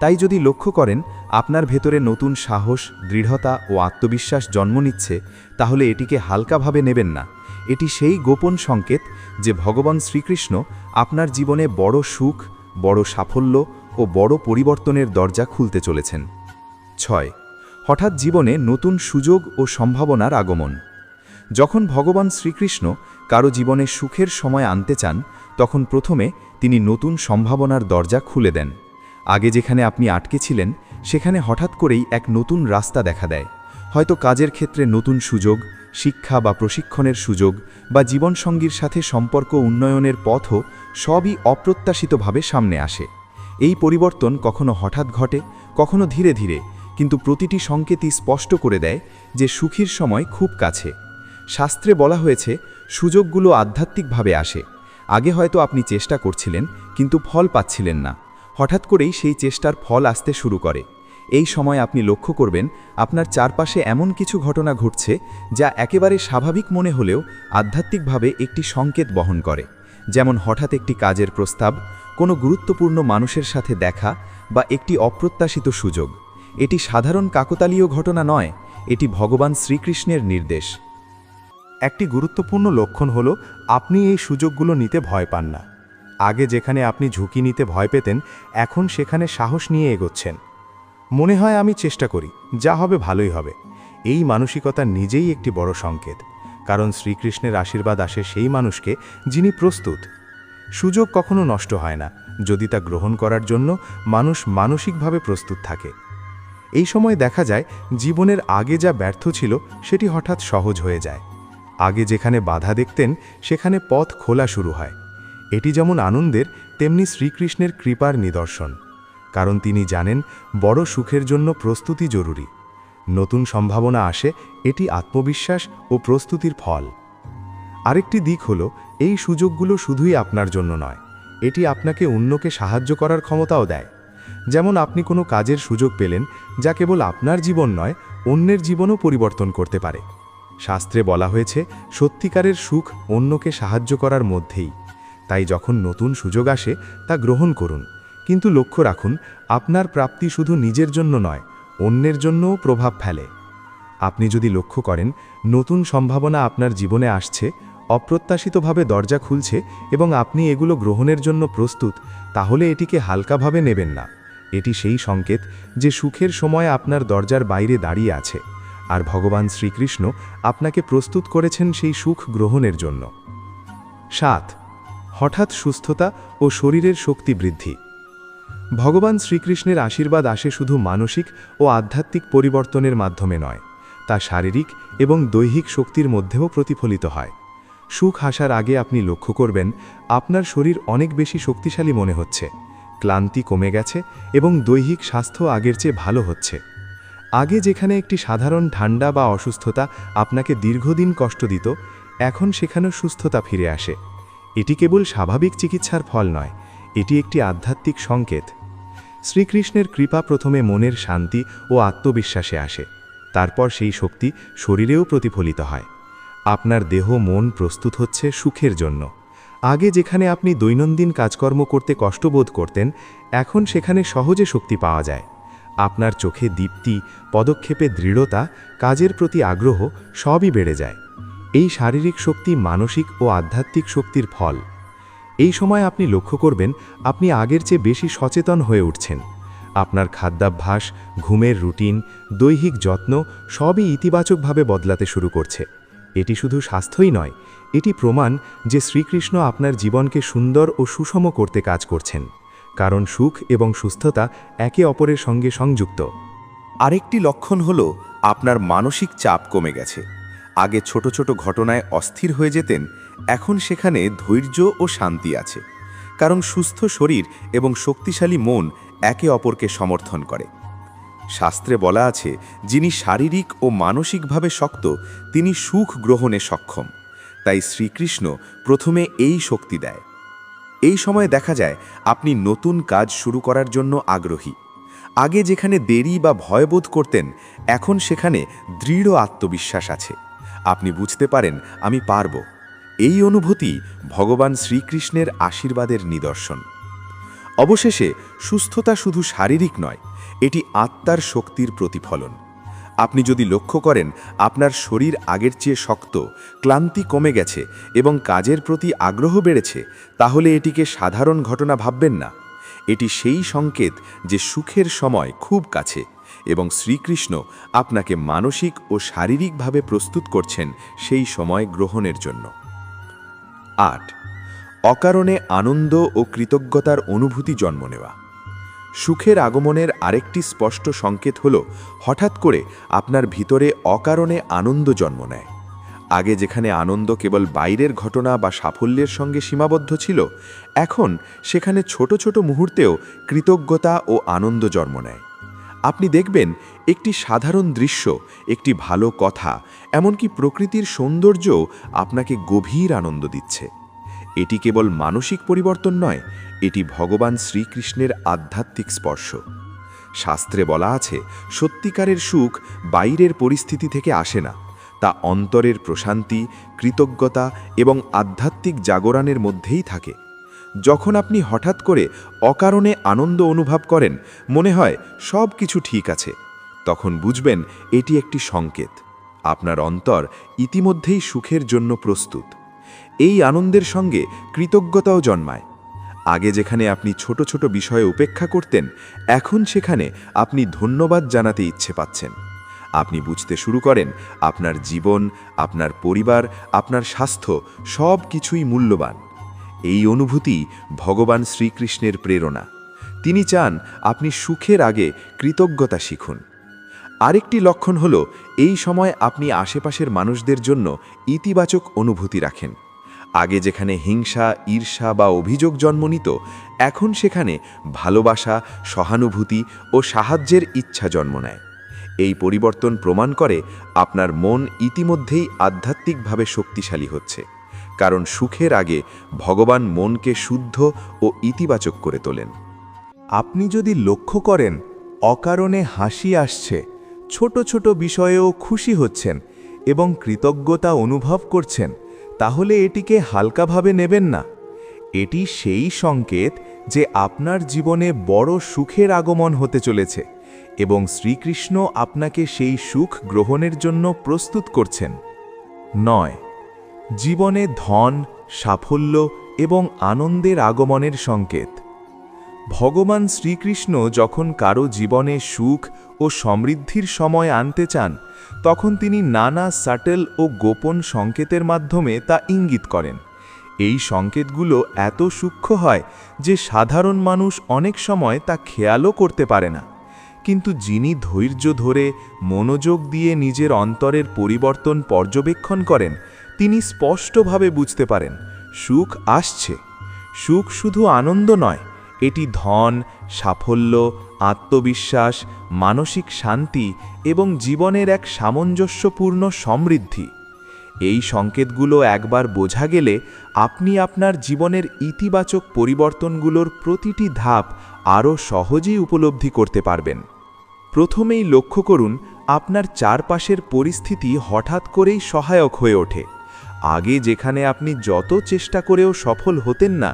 তাই যদি লক্ষ্য করেন আপনার ভেতরে নতুন সাহস, দৃঢ়তা ও আত্মবিশ্বাস জন্ম নিচ্ছে, তাহলে এটিকে হালকাভাবে নেবেন না। এটি সেই গোপন সংকেত যে ভগবান শ্রীকৃষ্ণ আপনার জীবনে বড় সুখ, বড় সাফল্য ও বড় পরিবর্তনের দরজা খুলতে চলেছেন। 6. হঠাৎ জীবনে নতুন সুযোগ ও সম্ভাবনার আগমন। যখন ভগবান শ্রীকৃষ্ণ কারো জীবনে সুখের সময় আনতে চান, তখন প্রথমে তিনি নতুন সম্ভাবনার দরজা খুলে দেন। আগে যেখানে আপনি আটকে ছিলেন, সেখানে হঠাৎ করেই এক নতুন রাস্তা দেখা দেয়। হয়তো কাজের ক্ষেত্রে নতুন সুযোগ, শিক্ষা বা প্রশিক্ষণের সুযোগ, বা জীবনসঙ্গীর সাথে সম্পর্ক উন্নয়নের পথও সবই অপ্রত্যাশিতভাবে সামনে আসে। এই পরিবর্তন কখনো হঠাৎ ঘটে, কখনো ধীরে ধীরে, কিন্তু প্রতিটি সংকেতই স্পষ্ট করে দেয় যে সুখীর সময় খুব কাছে। শাস্ত্রে বলা হয়েছে সুযোগগুলো আধ্যাত্মিকভাবে আসে। আগে হয়তো আপনি চেষ্টা করছিলেন কিন্তু ফল পাচ্ছিলেন না, হঠাৎ করেই সেই চেষ্টার ফল আসতে শুরু করে। এই সময় আপনি লক্ষ্য করবেন আপনার চারপাশে এমন কিছু ঘটনা ঘটছে যা একেবারে স্বাভাবিক মনে হলেও আধ্যাত্মিকভাবে একটি সংকেত বহন করে। যেমন হঠাৎ একটি কাজের প্রস্তাব, কোনো গুরুত্বপূর্ণ মানুষের সাথে দেখা, বা একটি অপ্রত্যাশিত সুযোগ। এটি সাধারণ কাকতালীয় ঘটনা নয়, এটি ভগবান শ্রীকৃষ্ণের নির্দেশ। একটি গুরুত্বপূর্ণ লক্ষণ হল আপনি এই সুযোগগুলো নিতে ভয় পান না। আগে যেখানে আপনি ঝুঁকি নিতে ভয় পেতেন, এখন সেখানে সাহস নিয়ে এগোচ্ছেন। মনে হয় আমি চেষ্টা করি, যা হবে ভালোই হবে। এই মানসিকতা নিজেই একটি বড় সংকেত, কারণ শ্রীকৃষ্ণের আশীর্বাদ আসে সেই মানুষকে যিনি প্রস্তুত। সুযোগ কখনো নষ্ট হয় না যদি তা গ্রহণ করার জন্য মানুষ মানসিকভাবে প্রস্তুত থাকে। এই সময় দেখা যায় জীবনের আগে যা ব্যর্থ ছিল সেটি হঠাৎ সহজ হয়ে যায়। আগে যেখানে বাধা দেখতেন সেখানে পথ খোলা শুরু হয়। এটি যেমন আনন্দের, তেমনি শ্রীকৃষ্ণের কৃপার নিদর্শন, কারণ তিনি জানেন বড় সুখের জন্য প্রস্তুতি জরুরি। নতুন সম্ভাবনা আসে, এটি আত্মবিশ্বাস ও প্রস্তুতির ফল। আরেকটি দিক হলো এই সুযোগগুলো শুধুই আপনার জন্য নয়, এটি আপনাকে অন্যকে সাহায্য করার ক্ষমতাও দেয়। যেমন আপনি কোনো কাজের সুযোগ পেলেন যা কেবল আপনার জীবন নয়, অন্যের জীবনও পরিবর্তন করতে পারে। শাস্ত্রে বলা হয়েছে সত্যিকারের সুখ অন্যকে সাহায্য করার মধ্যেই। তাই যখন নতুন সুযোগ আসে তা গ্রহণ করুন, কিন্তু লক্ষ্য রাখুন আপনার প্রাপ্তি শুধু নিজের জন্য নয়, অন্যের জন্যও প্রভাব ফেলে। আপনি যদি লক্ষ্য করেন নতুন সম্ভাবনা আপনার জীবনে আসছে, অপ্রত্যাশিতভাবে দরজা খুলছে এবং আপনি এগুলো গ্রহণের জন্য প্রস্তুত, তাহলে এটিকে হালকাভাবে নেবেন না। এটি সেই সংকেত যে সুখের সময় আপনার দরজার বাইরে দাঁড়িয়ে আছে, আর ভগবান শ্রীকৃষ্ণ আপনাকে প্রস্তুত করেছেন সেই সুখ গ্রহণের জন্য। 7. হঠাৎ সুস্থতা ও শরীরের শক্তি বৃদ্ধি। ভগবান শ্রীকৃষ্ণের আশীর্বাদ আসে শুধু মানসিক ও আধ্যাত্মিক পরিবর্তনের মাধ্যমে নয়, তা শারীরিক এবং দৈহিক শক্তির মধ্যেও প্রতিফলিত হয়। সুখ আসার আগে আপনি লক্ষ্য করবেন আপনার শরীর অনেক বেশি শক্তিশালী মনে হচ্ছে, ক্লান্তি কমে গেছে এবং দৈহিক স্বাস্থ্য আগের চেয়ে ভালো হচ্ছে। আগে যেখানে একটি সাধারণ ঠান্ডা বা অসুস্থতা আপনাকে দীর্ঘদিন কষ্ট দিত, এখন সেখানেও সুস্থতা ফিরে আসে। এটি কেবল স্বাভাবিক চিকিৎসার ফল নয়, এটি একটি আধ্যাত্মিক সংকেত। শ্রীকৃষ্ণের কৃপা প্রথমে মনের শান্তি ও আত্মবিশ্বাসে আসে, তারপর সেই শক্তি শরীরেও প্রতিফলিত হয়। আপনার দেহ মন প্রস্তুত হচ্ছে সুখের জন্য। আগে যেখানে আপনি দৈনন্দিন কাজকর্ম করতে কষ্টবোধ করতেন, এখন সেখানে সহজে শক্তি পাওয়া যায়। আপনার চোখে দীপ্তি, পদক্ষেপে দৃঢ়তা, কাজের প্রতি আগ্রহ সবই বেড়ে যায়। এই শারীরিক শক্তি মানসিক ও আধ্যাত্মিক শক্তির ফল। এই সময় আপনি লক্ষ্য করবেন আপনি আগের চেয়ে বেশি সচেতন হয়ে উঠছেন। আপনার খাদ্যাভ্যাস, ঘুমের রুটিন, দৈহিক যত্ন সবই ইতিবাচকভাবে বদলাতে শুরু করছে। এটি শুধু স্বাস্থ্যই নয়, এটি প্রমাণ যে শ্রীকৃষ্ণ আপনার জীবনকে সুন্দর ও সুষম করতে কাজ করছেন, কারণ সুখ এবং সুস্থতা একে অপরের সঙ্গে সংযুক্ত। আরেকটি লক্ষণ হল আপনার মানসিক চাপ কমে গেছে। আগে ছোট ছোট ঘটনায় অস্থির হয়ে যেতেন, এখন সেখানে ধৈর্য ও শান্তি আছে, কারণ সুস্থ শরীর এবং শক্তিশালী মন একে অপরকে সমর্থন করে। শাস্ত্রে বলা আছে যিনি শারীরিক ও মানসিকভাবে শক্ত তিনি সুখ গ্রহণে সক্ষম। তাই শ্রীকৃষ্ণ প্রথমে এই শক্তি দেয়। এই সময় দেখা যায় আপনি নতুন কাজ শুরু করার জন্য আগ্রহী। আগে যেখানে দেরি বা ভয়বোধ করতেন, এখন সেখানে দৃঢ় আত্মবিশ্বাস আছে। আপনি বুঝতে পারেন, আমি পারব। এই অনুভূতি ভগবান শ্রীকৃষ্ণের আশীর্বাদের নিদর্শন। অবশেষে সুস্থতা শুধু শারীরিক নয়, এটি আত্মার শক্তির প্রতিফলন। আপনি যদি লক্ষ্য করেন আপনার শরীর আগের চেয়ে শক্ত, ক্লান্তি কমে গেছে এবং কাজের প্রতি আগ্রহ বেড়েছে, তাহলে এটিকে সাধারণ ঘটনা ভাববেন না। এটি সেই সংকেত যে সুখের সময় খুব কাছে এবং শ্রীকৃষ্ণ আপনাকে মানসিক ও শারীরিকভাবে প্রস্তুত করছেন সেই সময় গ্রহণের জন্য। ৮. অকারণে আনন্দ ও কৃতজ্ঞতার অনুভূতি জন্ম নেওয়া। সুখের আগমনের আরেকটি স্পষ্ট সংকেত হল হঠাৎ করে আপনার ভিতরে অকারণে আনন্দ জন্ম নেয়। আগে যেখানে আনন্দ কেবল বাইরের ঘটনা বা সাফল্যের সঙ্গে সীমাবদ্ধ ছিল, এখন সেখানে ছোট ছোট মুহূর্তেও কৃতজ্ঞতা ও আনন্দ জন্ম নেয়। আপনি দেখবেন একটি সাধারণ দৃশ্য, একটি ভালো কথা, এমনকি প্রকৃতির সৌন্দর্যও আপনাকে গভীর আনন্দ দিচ্ছে। এটি কেবল মানসিক পরিবর্তন নয়, এটি ভগবান শ্রীকৃষ্ণের আধ্যাত্মিক স্পর্শ। শাস্ত্রে বলা আছে, সত্যিকারের সুখ বাইরের পরিস্থিতি থেকে আসে না, তা অন্তরের প্রশান্তি, কৃতজ্ঞতা এবং আধ্যাত্মিক জাগরণের মধ্যেই থাকে। যখন আপনি হঠাৎ করে অকারণে আনন্দ অনুভব করেন, মনে হয় সব কিছু ঠিক আছে, তখন বুঝবেন এটি একটি সংকেত। আপনার অন্তর ইতিমধ্যেই সুখের জন্য প্রস্তুত। এই আনন্দের সঙ্গে কৃতজ্ঞতাও জন্মায়। আগে যেখানে আপনি ছোট ছোট বিষয়ে উপেক্ষা করতেন, এখন সেখানে আপনি ধন্যবাদ জানাতে ইচ্ছে পাচ্ছেন। আপনি বুঝতে শুরু করেন আপনার জীবন, আপনার পরিবার, আপনার স্বাস্থ্য সব কিছুই মূল্যবান। এই অনুভূতি ভগবান শ্রীকৃষ্ণের প্রেরণা। তিনি চান আপনি সুখের আগে কৃতজ্ঞতা শিখুন। আরেকটি লক্ষণ হল, এই সময় আপনি আশেপাশের মানুষদের জন্য ইতিবাচক অনুভূতি রাখেন। আগে যেখানে হিংসা, ঈর্ষা বা অভিযোগ জন্ম নিত, এখন সেখানে ভালোবাসা, সহানুভূতি ও সাহায্যের ইচ্ছা জন্ম নেয়। এই পরিবর্তন প্রমাণ করে আপনার মন ইতিমধ্যেই আধ্যাত্মিকভাবে শক্তিশালী হচ্ছে, কারণ সুখের আগে ভগবান মনকে শুদ্ধ ও ইতিবাচক করে তোলেন। আপনি যদি লক্ষ্য করেন অকারণে হাসি আসছে, ছোট ছোট বিষয়েও খুশি হচ্ছেন এবং কৃতজ্ঞতা অনুভব করছেন, তাহলে এটিকে হালকাভাবে নেবেন না। এটি সেই সংকেত যে আপনার জীবনে বড় সুখের আগমন হতে চলেছে এবং শ্রীকৃষ্ণ আপনাকে সেই সুখ গ্রহণের জন্য প্রস্তুত করছেন। ৯. জীবনে ধন, সাফল্য এবং আনন্দের আগমনের সংকেত। ভগবান শ্রীকৃষ্ণ যখন কারো জীবনে সুখ ও সমৃদ্ধির সময় আনতে চান, তখন তিনি নানা সাটল ও গোপন সংকেতের মাধ্যমে তা ইঙ্গিত করেন। এই সংকেতগুলো এত সূক্ষ্ম হয় যে সাধারণ মানুষ অনেক সময় তা খেয়ালও করতে পারে না। কিন্তু যিনি ধৈর্য ধরে মনোযোগ দিয়ে নিজের অন্তরের পরিবর্তন পর্যবেক্ষণ করেন, তিনি স্পষ্টভাবে বুঝতে পারেন সুখ আসছে। সুখ শুধু আনন্দ নয়, এটি ধন, সাফল্য, আত্মবিশ্বাস, মানসিক শান্তি এবং জীবনের এক সামঞ্জস্যপূর্ণ সমৃদ্ধি। এই সংকেতগুলো একবার বোঝা গেলে আপনি আপনার জীবনের ইতিবাচক পরিবর্তনগুলোর প্রতিটি ধাপ আরও সহজেই উপলব্ধি করতে পারবেন। প্রথমেই লক্ষ্য করুন আপনার চারপাশের পরিস্থিতি হঠাৎ করেই সহায়ক হয়ে ওঠে। আগে যেখানে আপনি যত চেষ্টা করেও সফল হতেন না,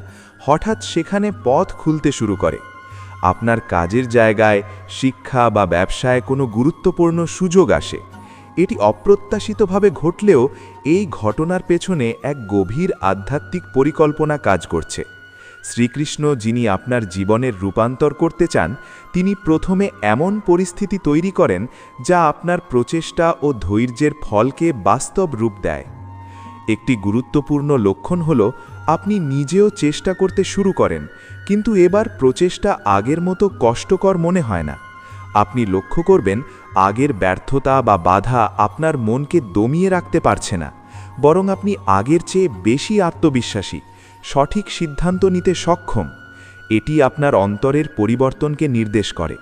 হঠাৎ সেখানে পথ খুলতে শুরু করে। আপনার কাজের জায়গায়, শিক্ষা বা ব্যবসায় কোনো গুরুত্বপূর্ণ সুযোগ আসে। এটি অপ্রত্যাশিতভাবে ঘটলেও এই ঘটনার পেছনে এক গভীর আধ্যাত্মিক পরিকল্পনা কাজ করছে। শ্রীকৃষ্ণ, যিনি আপনার জীবনের রূপান্তর করতে চান, তিনি প্রথমে এমন পরিস্থিতি তৈরি করেন যা আপনার প্রচেষ্টা ও ধৈর্যের ফলকে বাস্তব রূপ দেয়। একটি গুরুত্বপূর্ণ লক্ষণ হল, আপনি নিজেও চেষ্টা করতে শুরু করেন, কিন্তু এবার প্রচেষ্টা আগের মতো কষ্টকর মনে হয় না। আপনি লক্ষ্য করবেন আগের ব্যর্থতা বা বাধা আপনার মনকে দমিয়ে রাখতে পারছে না, বরং আপনি আগের চেয়ে বেশি আত্মবিশ্বাসী, সঠিক সিদ্ধান্ত নিতে সক্ষম। এটি আপনার অন্তরের পরিবর্তনকে নির্দেশ করে।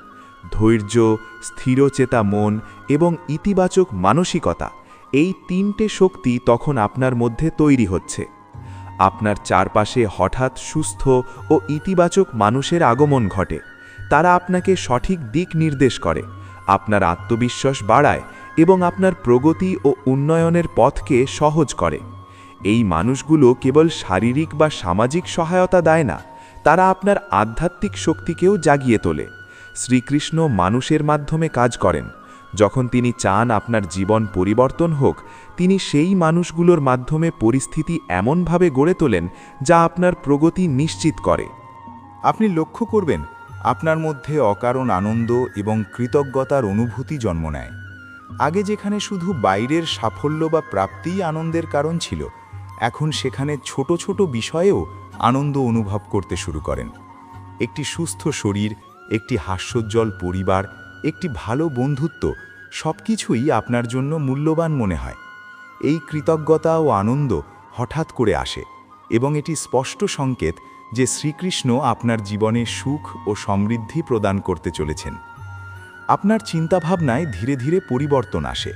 ধৈর্য, স্থিরচেতা মন এবং ইতিবাচক মানসিকতা, এই তিনটে শক্তি তখন আপনার মধ্যে তৈরি হচ্ছে। আপনার চারপাশে হঠাৎ সুস্থ ও ইতিবাচক মানুষের আগমন ঘটে। তারা আপনাকে সঠিক দিক নির্দেশ করে, আপনার আত্মবিশ্বাস বাড়ায় এবং আপনার প্রগতি ও উন্নয়নের পথকে সহজ করে। এই মানুষগুলো কেবল শারীরিক বা সামাজিক সহায়তা দেয় না, তারা আপনার আধ্যাত্মিক শক্তিকেও জাগিয়ে তোলে। শ্রীকৃষ্ণ মানুষের মাধ্যমে কাজ করেন। যখন তিনি চান আপনার জীবন পরিবর্তন হোক, তিনি সেই মানুষগুলোর মাধ্যমে পরিস্থিতি এমনভাবে গড়ে তোলেন যা আপনার প্রগতি নিশ্চিত করে। আপনি লক্ষ্য করবেন আপনার মধ্যে অকারণ আনন্দ এবং কৃতজ্ঞতার অনুভূতি জন্ম নেয়। আগে যেখানে শুধু বাইরের সাফল্য বা প্রাপ্তিই আনন্দের কারণ ছিল, এখন সেখানে ছোট ছোট বিষয়েও আনন্দ অনুভব করতে শুরু করেন। একটি সুস্থ শরীর, একটি হাস্যোজ্জ্বল পরিবার, একটি ভালো বন্ধুত্ব, সবকিছুই আপনার জন্য মূল্যবান মনে হয়। এই কৃতজ্ঞতা ও আনন্দ হঠাৎ করে আসে এবং এটি স্পষ্ট সংকেত যে শ্রীকৃষ্ণ আপনার জীবনে সুখ ও সমৃদ্ধি প্রদান করতে চলেছেন। আপনার চিন্তাভাবনায় ধীরে ধীরে পরিবর্তন আসে।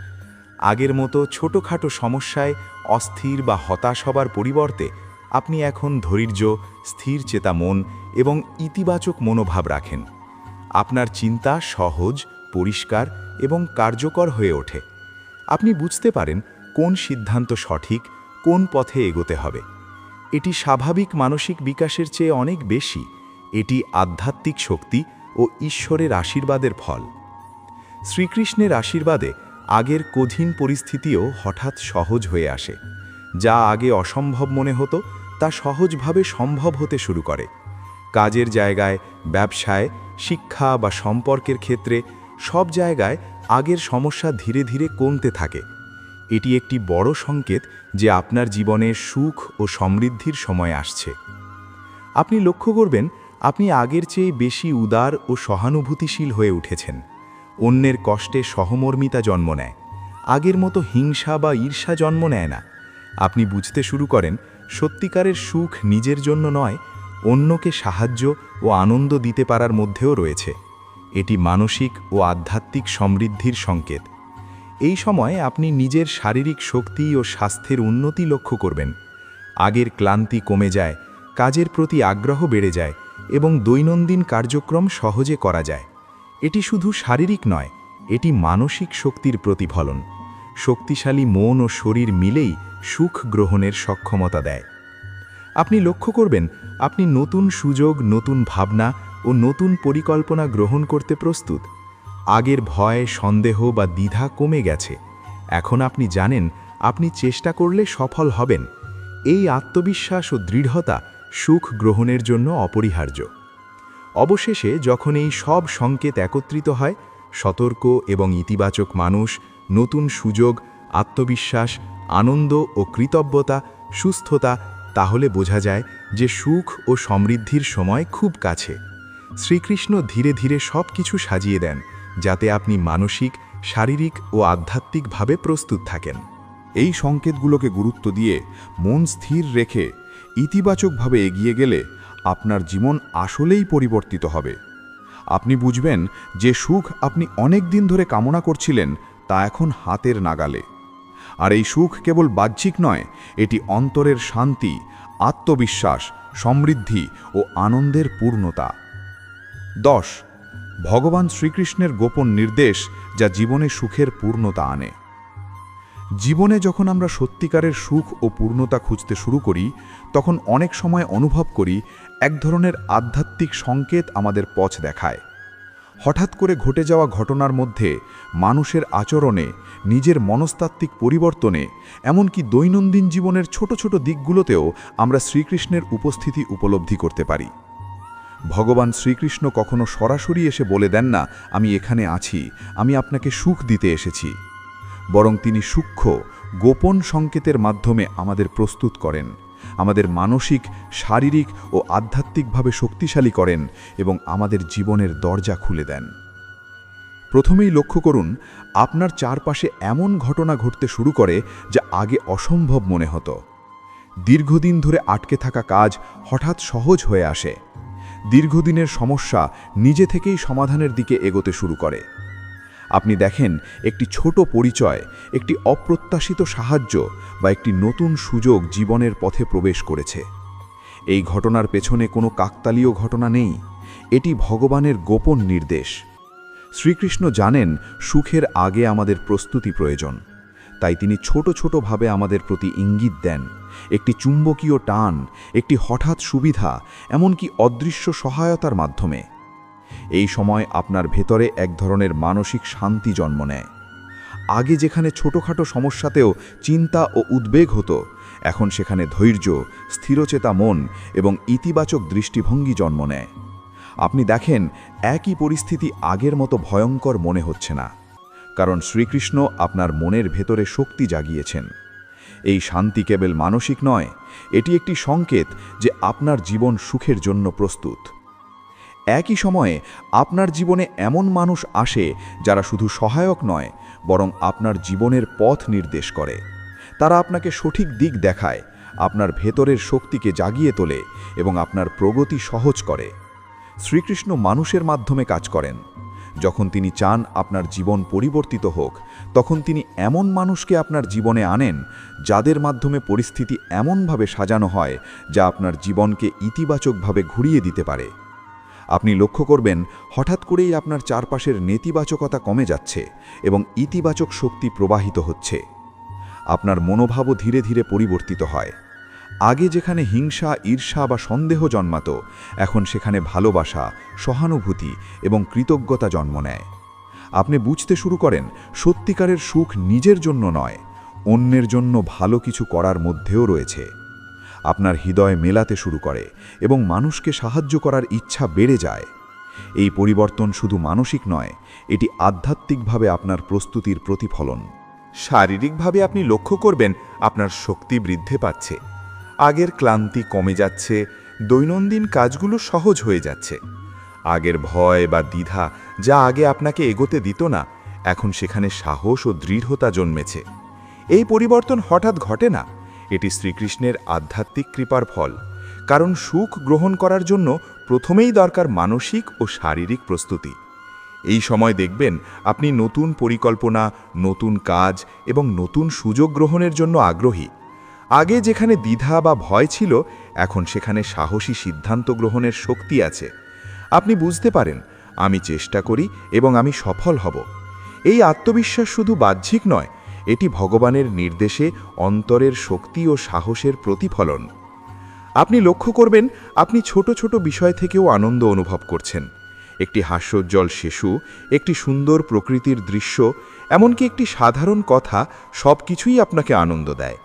আগের মতো ছোটোখাটো সমস্যায় অস্থির বা হতাশ হবার পরিবর্তে আপনি এখন ধৈর্য, স্থির চেতা মন এবং ইতিবাচক মনোভাব রাখেন। আপনার চিন্তা সহজ, পরিষ্কার এবং কার্যকর হয়ে ওঠে। আপনি বুঝতে পারেন কোন সিদ্ধান্ত সঠিক, কোন পথে এগোতে হবে। এটি স্বাভাবিক মানসিক বিকাশের চেয়ে অনেক বেশি। এটি আধ্যাত্মিক শক্তি ও ঈশ্বরের আশীর্বাদের ফল। শ্রীকৃষ্ণের আশীর্বাদে আগের কঠিন পরিস্থিতিও হঠাৎ সহজ হয়ে আসে। যা আগে অসম্ভব মনে হতো তা সহজভাবে সম্ভব হতে শুরু করে। কাজের জায়গায়, ব্যবসায়, শিক্ষা বা সম্পর্কের ক্ষেত্রে সব জায়গায় আগের সমস্যা ধীরে ধীরে কমতে থাকে। এটি একটি বড় সংকেত যে আপনার জীবনে সুখ ও সমৃদ্ধির সময় আসছে। আপনি লক্ষ্য করবেন আপনি আগের চেয়ে বেশি উদার ও সহানুভূতিশীল হয়ে উঠেছেন। অন্যের কষ্টে সহমর্মিতা জন্ম নেয়। আগের মতো হিংসা বা ঈর্ষা জন্ম নেয় না। আপনি বুঝতে শুরু করেন সত্যিকারের সুখ নিজের জন্য নয়, অন্যকে সাহায্য ও আনন্দ দিতে পারার মধ্যেও রয়েছে। এটি মানসিক ও আধ্যাত্মিক সমৃদ্ধির সংকেত। এই সময় আপনি নিজের শারীরিক শক্তি ও স্বাস্থ্যের উন্নতি লক্ষ্য করবেন। আগের ক্লান্তি কমে যায়, কাজের প্রতি আগ্রহ বেড়ে যায় এবং দৈনন্দিন কার্যক্রম সহজে করা যায়। এটি শুধু শারীরিক নয়, এটি মানসিক শক্তির প্রতিফলন। শক্তিশালী মন ও শরীর মিলেই সুখ গ্রহণের সক্ষমতা দেয়। আপনি লক্ষ্য করবেন আপনি নতুন সুযোগ, নতুন ভাবনা ও নতুন পরিকল্পনা গ্রহণ করতে প্রস্তুত। আগের ভয়, সন্দেহ বা দ্বিধা কমে গেছে। এখন আপনি জানেন আপনি চেষ্টা করলে সফল হবেন। এই আত্মবিশ্বাস ও দৃঢ়তা সুখ গ্রহণের জন্য অপরিহার্য। অবশেষে যখন এই সব সংকেত একত্রিত হয়, সতর্ক এবং ইতিবাচক মানুষ, নতুন সুযোগ, আত্মবিশ্বাস, আনন্দ ও কৃতজ্ঞতা, সুস্থতা, তাহলে বোঝা যায় যে সুখ ও সমৃদ্ধির সময় খুব কাছে। শ্রীকৃষ্ণ ধীরে ধীরে সব কিছু সাজিয়ে দেন যাতে আপনি মানসিক, শারীরিক ও আধ্যাত্মিকভাবে প্রস্তুত থাকেন। এই সংকেতগুলোকে গুরুত্ব দিয়ে মন স্থির রেখে ইতিবাচকভাবে এগিয়ে গেলে আপনার জীবন আসলেই পরিবর্তিত হবে। আপনি বুঝবেন যে সুখ আপনি অনেক দিন ধরে কামনা করছিলেন তা এখন হাতের নাগালে। আর এই সুখ কেবল বাহ্যিক নয়, এটি অন্তরের শান্তি, আত্মবিশ্বাস, সমৃদ্ধি ও আনন্দের পূর্ণতা। 10. ভগবান শ্রীকৃষ্ণের গোপন নির্দেশ যা জীবনে সুখের পূর্ণতা আনে। জীবনে যখন আমরা সত্যিকারের সুখ ও পূর্ণতা খুঁজতে শুরু করি, তখন অনেক সময় অনুভব করি এক ধরনের আধ্যাত্মিক সংকেত আমাদের পথ দেখায়। হঠাৎ করে ঘটে যাওয়া ঘটনার মধ্যে, মানুষের আচরণে, নিজের মনস্তাত্ত্বিক পরিবর্তনে, এমনকি দৈনন্দিন জীবনের ছোট ছোট দিকগুলোতেও আমরা শ্রীকৃষ্ণের উপস্থিতি উপলব্ধি করতে পারি। ভগবান শ্রীকৃষ্ণ কখনো সরাসরি এসে বলে দেন না, আমি এখানে আছি, আমি আপনাকে সুখ দিতে এসেছি। বরং তিনি সূক্ষ্ম, গোপন সংকেতের মাধ্যমে আমাদের প্রস্তুত করেন, আমাদের মানসিক, শারীরিক ও আধ্যাত্মিকভাবে শক্তিশালী করেন এবং আমাদের জীবনের দরজা খুলে দেন। প্রথমেই লক্ষ্য করুন, আপনার চারপাশে এমন ঘটনা ঘটতে শুরু করে যা আগে অসম্ভব মনে হতো। দীর্ঘদিন ধরে আটকে থাকা কাজ হঠাৎ সহজ হয়ে আসে। দীর্ঘদিনের সমস্যা নিজে থেকেই সমাধানের দিকে এগোতে শুরু করে। আপনি দেখেন একটি ছোট পরিচয়, একটি অপ্রত্যাশিত সাহায্য বা একটি নতুন সুযোগ জীবনের পথে প্রবেশ করেছে। এই ঘটনার পেছনে কোনো কাকতালীয় ঘটনা নেই। এটি ভগবানের গোপন নির্দেশ। শ্রীকৃষ্ণ জানেন সুখের আগে আমাদের প্রস্তুতি প্রয়োজন, তাই তিনি ছোট ছোটভাবে আমাদের প্রতি ইঙ্গিত দেন, একটি চুম্বকীয় টান, একটি হঠাৎ সুবিধা, এমনকি অদৃশ্য সহায়তার মাধ্যমে। এই সময় আপনার ভেতরে এক ধরনের মানসিক শান্তি জন্ম নেয়। আগে যেখানে ছোটখাটো সমস্যাতেও চিন্তা ও উদ্বেগ হতো, এখন সেখানে ধৈর্য, স্থিরচেতা মন এবং ইতিবাচক দৃষ্টিভঙ্গি জন্ম নেয়। আপনি দেখেন একই পরিস্থিতি আগের মতো ভয়ঙ্কর মনে হচ্ছে না, কারণ শ্রীকৃষ্ণ আপনার মনের ভেতরে শক্তি জাগিয়েছেন। এই শান্তি কেবল মানসিক নয়, এটি একটি সংকেত যে আপনার জীবন সুখের জন্য প্রস্তুত। একই সময়ে আপনার জীবনে এমন মানুষ আসে যারা শুধু সহায়ক নয়, বরং আপনার জীবনের পথ নির্দেশ করে। তারা আপনাকে সঠিক দিক দেখায়, আপনার ভেতরের শক্তিকে জাগিয়ে তোলে এবং আপনার প্রগতি সহজ করে। শ্রীকৃষ্ণ মানুষের মাধ্যমে কাজ করেন। যখন তিনি চান আপনার জীবন পরিবর্তিত হোক, তখন তিনি এমন মানুষকে আপনার জীবনে আনেন যাদের মাধ্যমে পরিস্থিতি এমনভাবে সাজানো হয় যা আপনার জীবনকে ইতিবাচকভাবে ঘুরিয়ে দিতে পারে। আপনি লক্ষ্য করবেন হঠাৎ করেই আপনার চারপাশের নেতিবাচকতা কমে যাচ্ছে এবং ইতিবাচক শক্তি প্রবাহিত হচ্ছে। আপনার মনোভাবও ধীরে ধীরে পরিবর্তিত হয়। আগে যেখানে হিংসা, ঈর্ষা বা সন্দেহ জন্মাতো, এখন সেখানে ভালোবাসা, সহানুভূতি এবং কৃতজ্ঞতা জন্ম নেয়। আপনি বুঝতে শুরু করেন সত্যিকারের সুখ নিজের জন্য নয়, অন্যের জন্য ভালো কিছু করার মধ্যেও রয়েছে। আপনার হৃদয় মেলাতে শুরু করে এবং মানুষকে সাহায্য করার ইচ্ছা বেড়ে যায়। এই পরিবর্তন শুধু মানসিক নয়, এটি আধ্যাত্মিকভাবে আপনার প্রস্তুতির প্রতিফলন। শারীরিকভাবে আপনি লক্ষ্য করবেন আপনার শক্তি বৃদ্ধি পাচ্ছে। আগের ক্লান্তি কমে যাচ্ছে, দৈনন্দিন কাজগুলো সহজ হয়ে যাচ্ছে। আগের ভয় বা দ্বিধা যা আগে আপনাকে এগোতে দিত না, এখন সেখানে সাহস ও দৃঢ়তা জন্মেছে। এই পরিবর্তন হঠাৎ ঘটে না, এটি শ্রীকৃষ্ণের আধ্যাত্মিক কৃপার ফল। কারণ সুখ গ্রহণ করার জন্য প্রথমেই দরকার মানসিক ও শারীরিক প্রস্তুতি। এই সময় দেখবেন আপনি নতুন পরিকল্পনা, নতুন কাজ এবং নতুন সুযোগ গ্রহণের জন্য আগ্রহী। আগে যেখানে দ্বিধা বা ভয় ছিল, এখন সেখানে সাহসী সিদ্ধান্ত গ্রহণের শক্তি আছে। আপনি বুঝতে পারেন, আমি চেষ্টা করি এবং আমি সফল হব। এই আত্মবিশ্বাস শুধু বাহ্যিক নয়, এটি ভগবানের নির্দেশে অন্তরের শক্তি ও সাহসের প্রতিফলন। আপনি লক্ষ্য করবেন আপনি ছোট ছোট বিষয় থেকেও আনন্দ অনুভব করছেন। একটি হাস্যোজ্জ্বল শিশু, একটি সুন্দর প্রকৃতির দৃশ্য, এমনকি একটি সাধারণ কথা, সব কিছুই আপনাকে আনন্দ দেয়।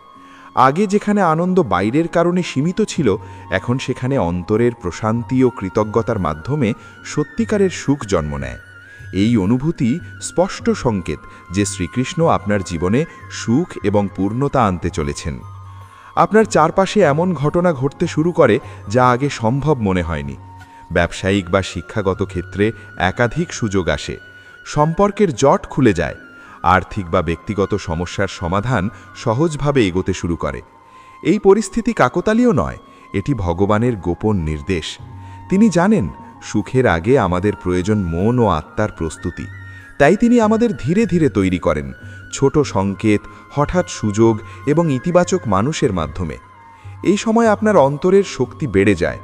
আগে যেখানে আনন্দ বাইরের কারণে সীমিত ছিল, এখন সেখানে অন্তরের প্রশান্তি ও কৃতজ্ঞতার মাধ্যমে সত্যিকারের সুখ জন্ম নেয়। এই অনুভূতি স্পষ্ট সংকেত যে শ্রীকৃষ্ণ আপনার জীবনে সুখ এবং পূর্ণতা আনতে চলেছেন। আপনার চারপাশে এমন ঘটনা ঘটতে শুরু করে যা আগে সম্ভব মনে হয়নি। ব্যবসায়িক বা শিক্ষাগত ক্ষেত্রে একাধিক সুযোগ আসে, সম্পর্কের জট খুলে যায়, আর্থিক বা ব্যক্তিগত সমস্যার সমাধান সহজভাবে এগোতে শুরু করে। এই পরিস্থিতি কাকতালীয় নয়, এটি ভগবানের গোপন নির্দেশ। তিনি জানেন সুখের আগে আমাদের প্রয়োজন মন ও আত্মার প্রস্তুতি, তাই তিনি আমাদের ধীরে ধীরে তৈরি করেন, ছোট সংকেত, হঠাৎ সুযোগ এবং ইতিবাচক মানুষের মাধ্যমে। এই সময় আপনার অন্তরের শক্তি বেড়ে যায়।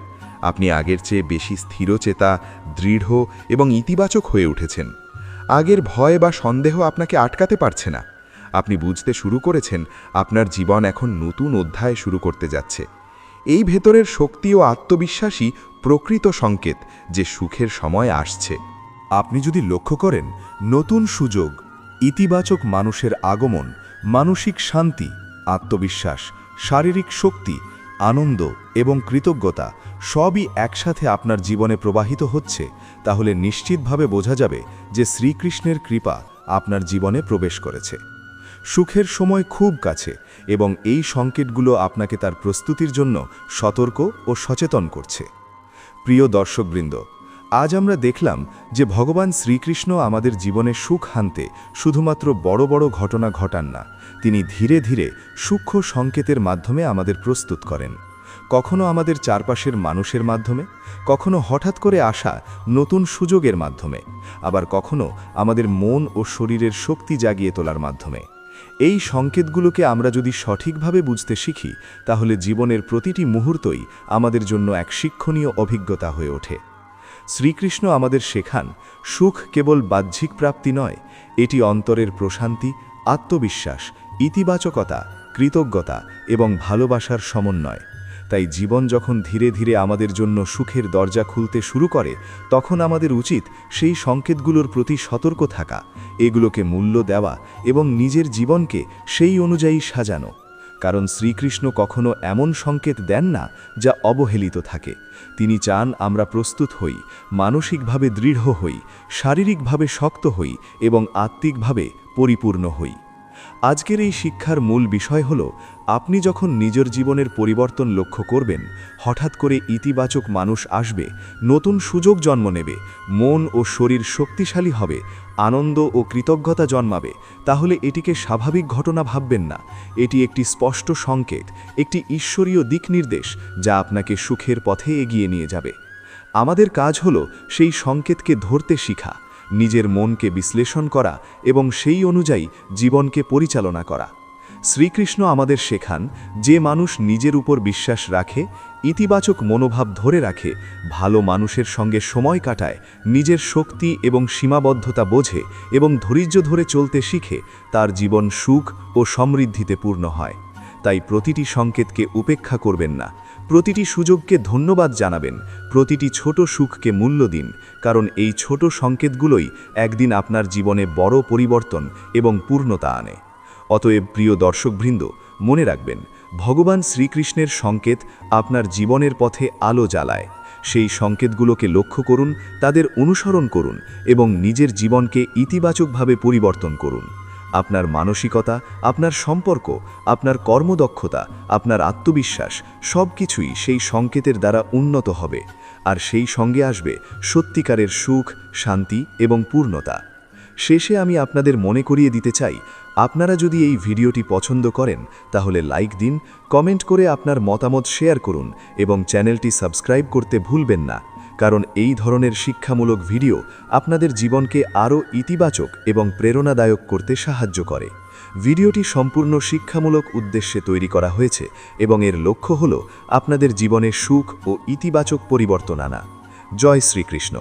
আপনি আগের চেয়ে বেশি স্থিরচেতা, দৃঢ় এবং ইতিবাচক হয়ে উঠেছেন। আগের ভয় বা সন্দেহ আপনাকে আটকাতে পারছে না। আপনি বুঝতে শুরু করেছেন আপনার জীবন এখন নতুন অধ্যায় শুরু করতে যাচ্ছে। এই ভেতরের শক্তি ও আত্মবিশ্বাসী প্রকৃত সংকেত যে সুখের সময় আসছে। আপনি যদি লক্ষ্য করেন নতুন সুযোগ, ইতিবাচক মানুষের আগমন, মানসিক শান্তি, আত্মবিশ্বাস, শারীরিক শক্তি, আনন্দ এবং কৃতজ্ঞতা সবই একসাথে আপনার জীবনে প্রবাহিত হচ্ছে, তাহলে নিশ্চিতভাবে বোঝা যাবে যে শ্রীকৃষ্ণের কৃপা আপনার জীবনে প্রবেশ করেছে। সুখের সময় খুব কাছে এবং এই সংকেতগুলো আপনাকে তার প্রস্তুতির জন্য সতর্ক ও সচেতন করছে। প্রিয় দর্শকবৃন্দ, আজ আমরা দেখলাম যে ভগবান শ্রীকৃষ্ণ আমাদের জীবনে সুখ আনতে শুধুমাত্র বড় বড় ঘটনা ঘটান না, তিনি ধীরে ধীরে সূক্ষ্ম সংকেতের মাধ্যমে আমাদের প্রস্তুত করেন। কখনো আমাদের চারপাশের মানুষের মাধ্যমে, কখনো হঠাৎ করে আসা নতুন সুযোগের মাধ্যমে, আবার কখনো আমাদের মন ও শরীরের শক্তি জাগিয়ে তোলার মাধ্যমে। এই সংকেতগুলোকে আমরা যদি সঠিকভাবে বুঝতে শিখি, তাহলে জীবনের প্রতিটি মুহূর্তই আমাদের জন্য এক শিক্ষণীয় অভিজ্ঞতা হয়ে ওঠে। শ্রীকৃষ্ণ আমাদের শেখান সুখ কেবল বাহ্যিক প্রাপ্তি নয়, এটি অন্তরের প্রশান্তি, আত্মবিশ্বাস, ইতিবাচকতা, কৃতজ্ঞতা এবং ভালোবাসার সমন্বয়। তাই জীবন যখন ধীরে ধীরে আমাদের জন্য সুখের দরজা খুলতে শুরু করে, তখন আমাদের উচিত সেই সংকেতগুলোর প্রতি সতর্ক থাকা, এগুলোকে মূল্য দেওয়া এবং নিজের জীবনকে সেই অনুযায়ী সাজানো। কারণ শ্রীকৃষ্ণ কখনো এমন সংকেত দেন না যা অবহেলিত থাকে। তিনি চান আমরা প্রস্তুত হই, মানসিকভাবে দৃঢ় হই, শারীরিকভাবে শক্ত হই এবং আত্মিকভাবে পরিপূর্ণ হই। আজকের এই শিক্ষার মূল বিষয় হল, আপনি যখন নিজের জীবনের পরিবর্তন লক্ষ্য করবেন, হঠাৎ করে ইতিবাচক মানুষ আসবে, নতুন সুযোগ জন্ম নেবে, মন ও শরীর শক্তিশালী হবে, আনন্দ ও কৃতজ্ঞতা জন্মাবে, তাহলে এটিকে স্বাভাবিক ঘটনা ভাববেন না। এটি একটি স্পষ্ট সংকেত, একটি ঈশ্বরীয় দিকনির্দেশ যা আপনাকে সুখের পথে এগিয়ে নিয়ে যাবে। আমাদের কাজ হল সেই সংকেতকে ধরতে শিখা, নিজের মনকে বিশ্লেষণ করা এবং সেই অনুযায়ী জীবনকে পরিচালনা করা। শ্রীকৃষ্ণ আমাদের শেখান, যে মানুষ নিজের উপর বিশ্বাস রাখে, ইতিবাচক মনোভাব ধরে রাখে, ভালো মানুষের সঙ্গে সময় কাটায়, নিজের শক্তি এবং সীমাবদ্ধতা বোঝে এবং ধৈর্য ধরে চলতে শিখে, তার জীবন সুখ ও সমৃদ্ধিতে পূর্ণ হয়। তাই প্রতিটি সংকেতকে উপেক্ষা করবেন না, প্রতিটি সুযোগকে ধন্যবাদ জানাবেন, প্রতিটি ছোট সুখকে মূল্য দিন, কারণ এই ছোট সংকেতগুলোই একদিন আপনার জীবনে বড় পরিবর্তন এবং পূর্ণতা আনে। অতএব প্রিয় দর্শকবৃন্দ, মনে রাখবেন, ভগবান শ্রীকৃষ্ণের সংকেত আপনার জীবনের পথে আলো জ্বালায়। সেই সংকেতগুলোকে লক্ষ্য করুন, তাদের অনুসরণ করুন এবং নিজের জীবনকে ইতিবাচকভাবে পরিবর্তন করুন। আপনার মানসিকতা, আপনার সম্পর্ক, আপনার কর্মদক্ষতা, আপনার আত্মবিশ্বাস সব কিছুই সেই সংকেতের দ্বারা উন্নত হবে, আর সেই সঙ্গে আসবে সত্যিকারের সুখ, শান্তি এবং পূর্ণতা। শেষে আমি আপনাদের মনে করিয়ে দিতে চাই, আপনারা যদি এই ভিডিওটি পছন্দ করেন তাহলে লাইক দিন, কমেন্ট করে আপনার মতামত শেয়ার করুন এবং চ্যানেলটি সাবস্ক্রাইব করতে ভুলবেন না, কারণ এই ধরনের শিক্ষামূলক ভিডিও আপনাদের জীবনকে আরও ইতিবাচক এবং প্রেরণাদায়ক করতে সাহায্য করে। ভিডিওটি সম্পূর্ণ শিক্ষামূলক উদ্দেশ্যে তৈরি করা হয়েছে এবং এর লক্ষ্য হল আপনাদের জীবনে সুখ ও ইতিবাচক পরিবর্তন আনা। জয় শ্রীকৃষ্ণ।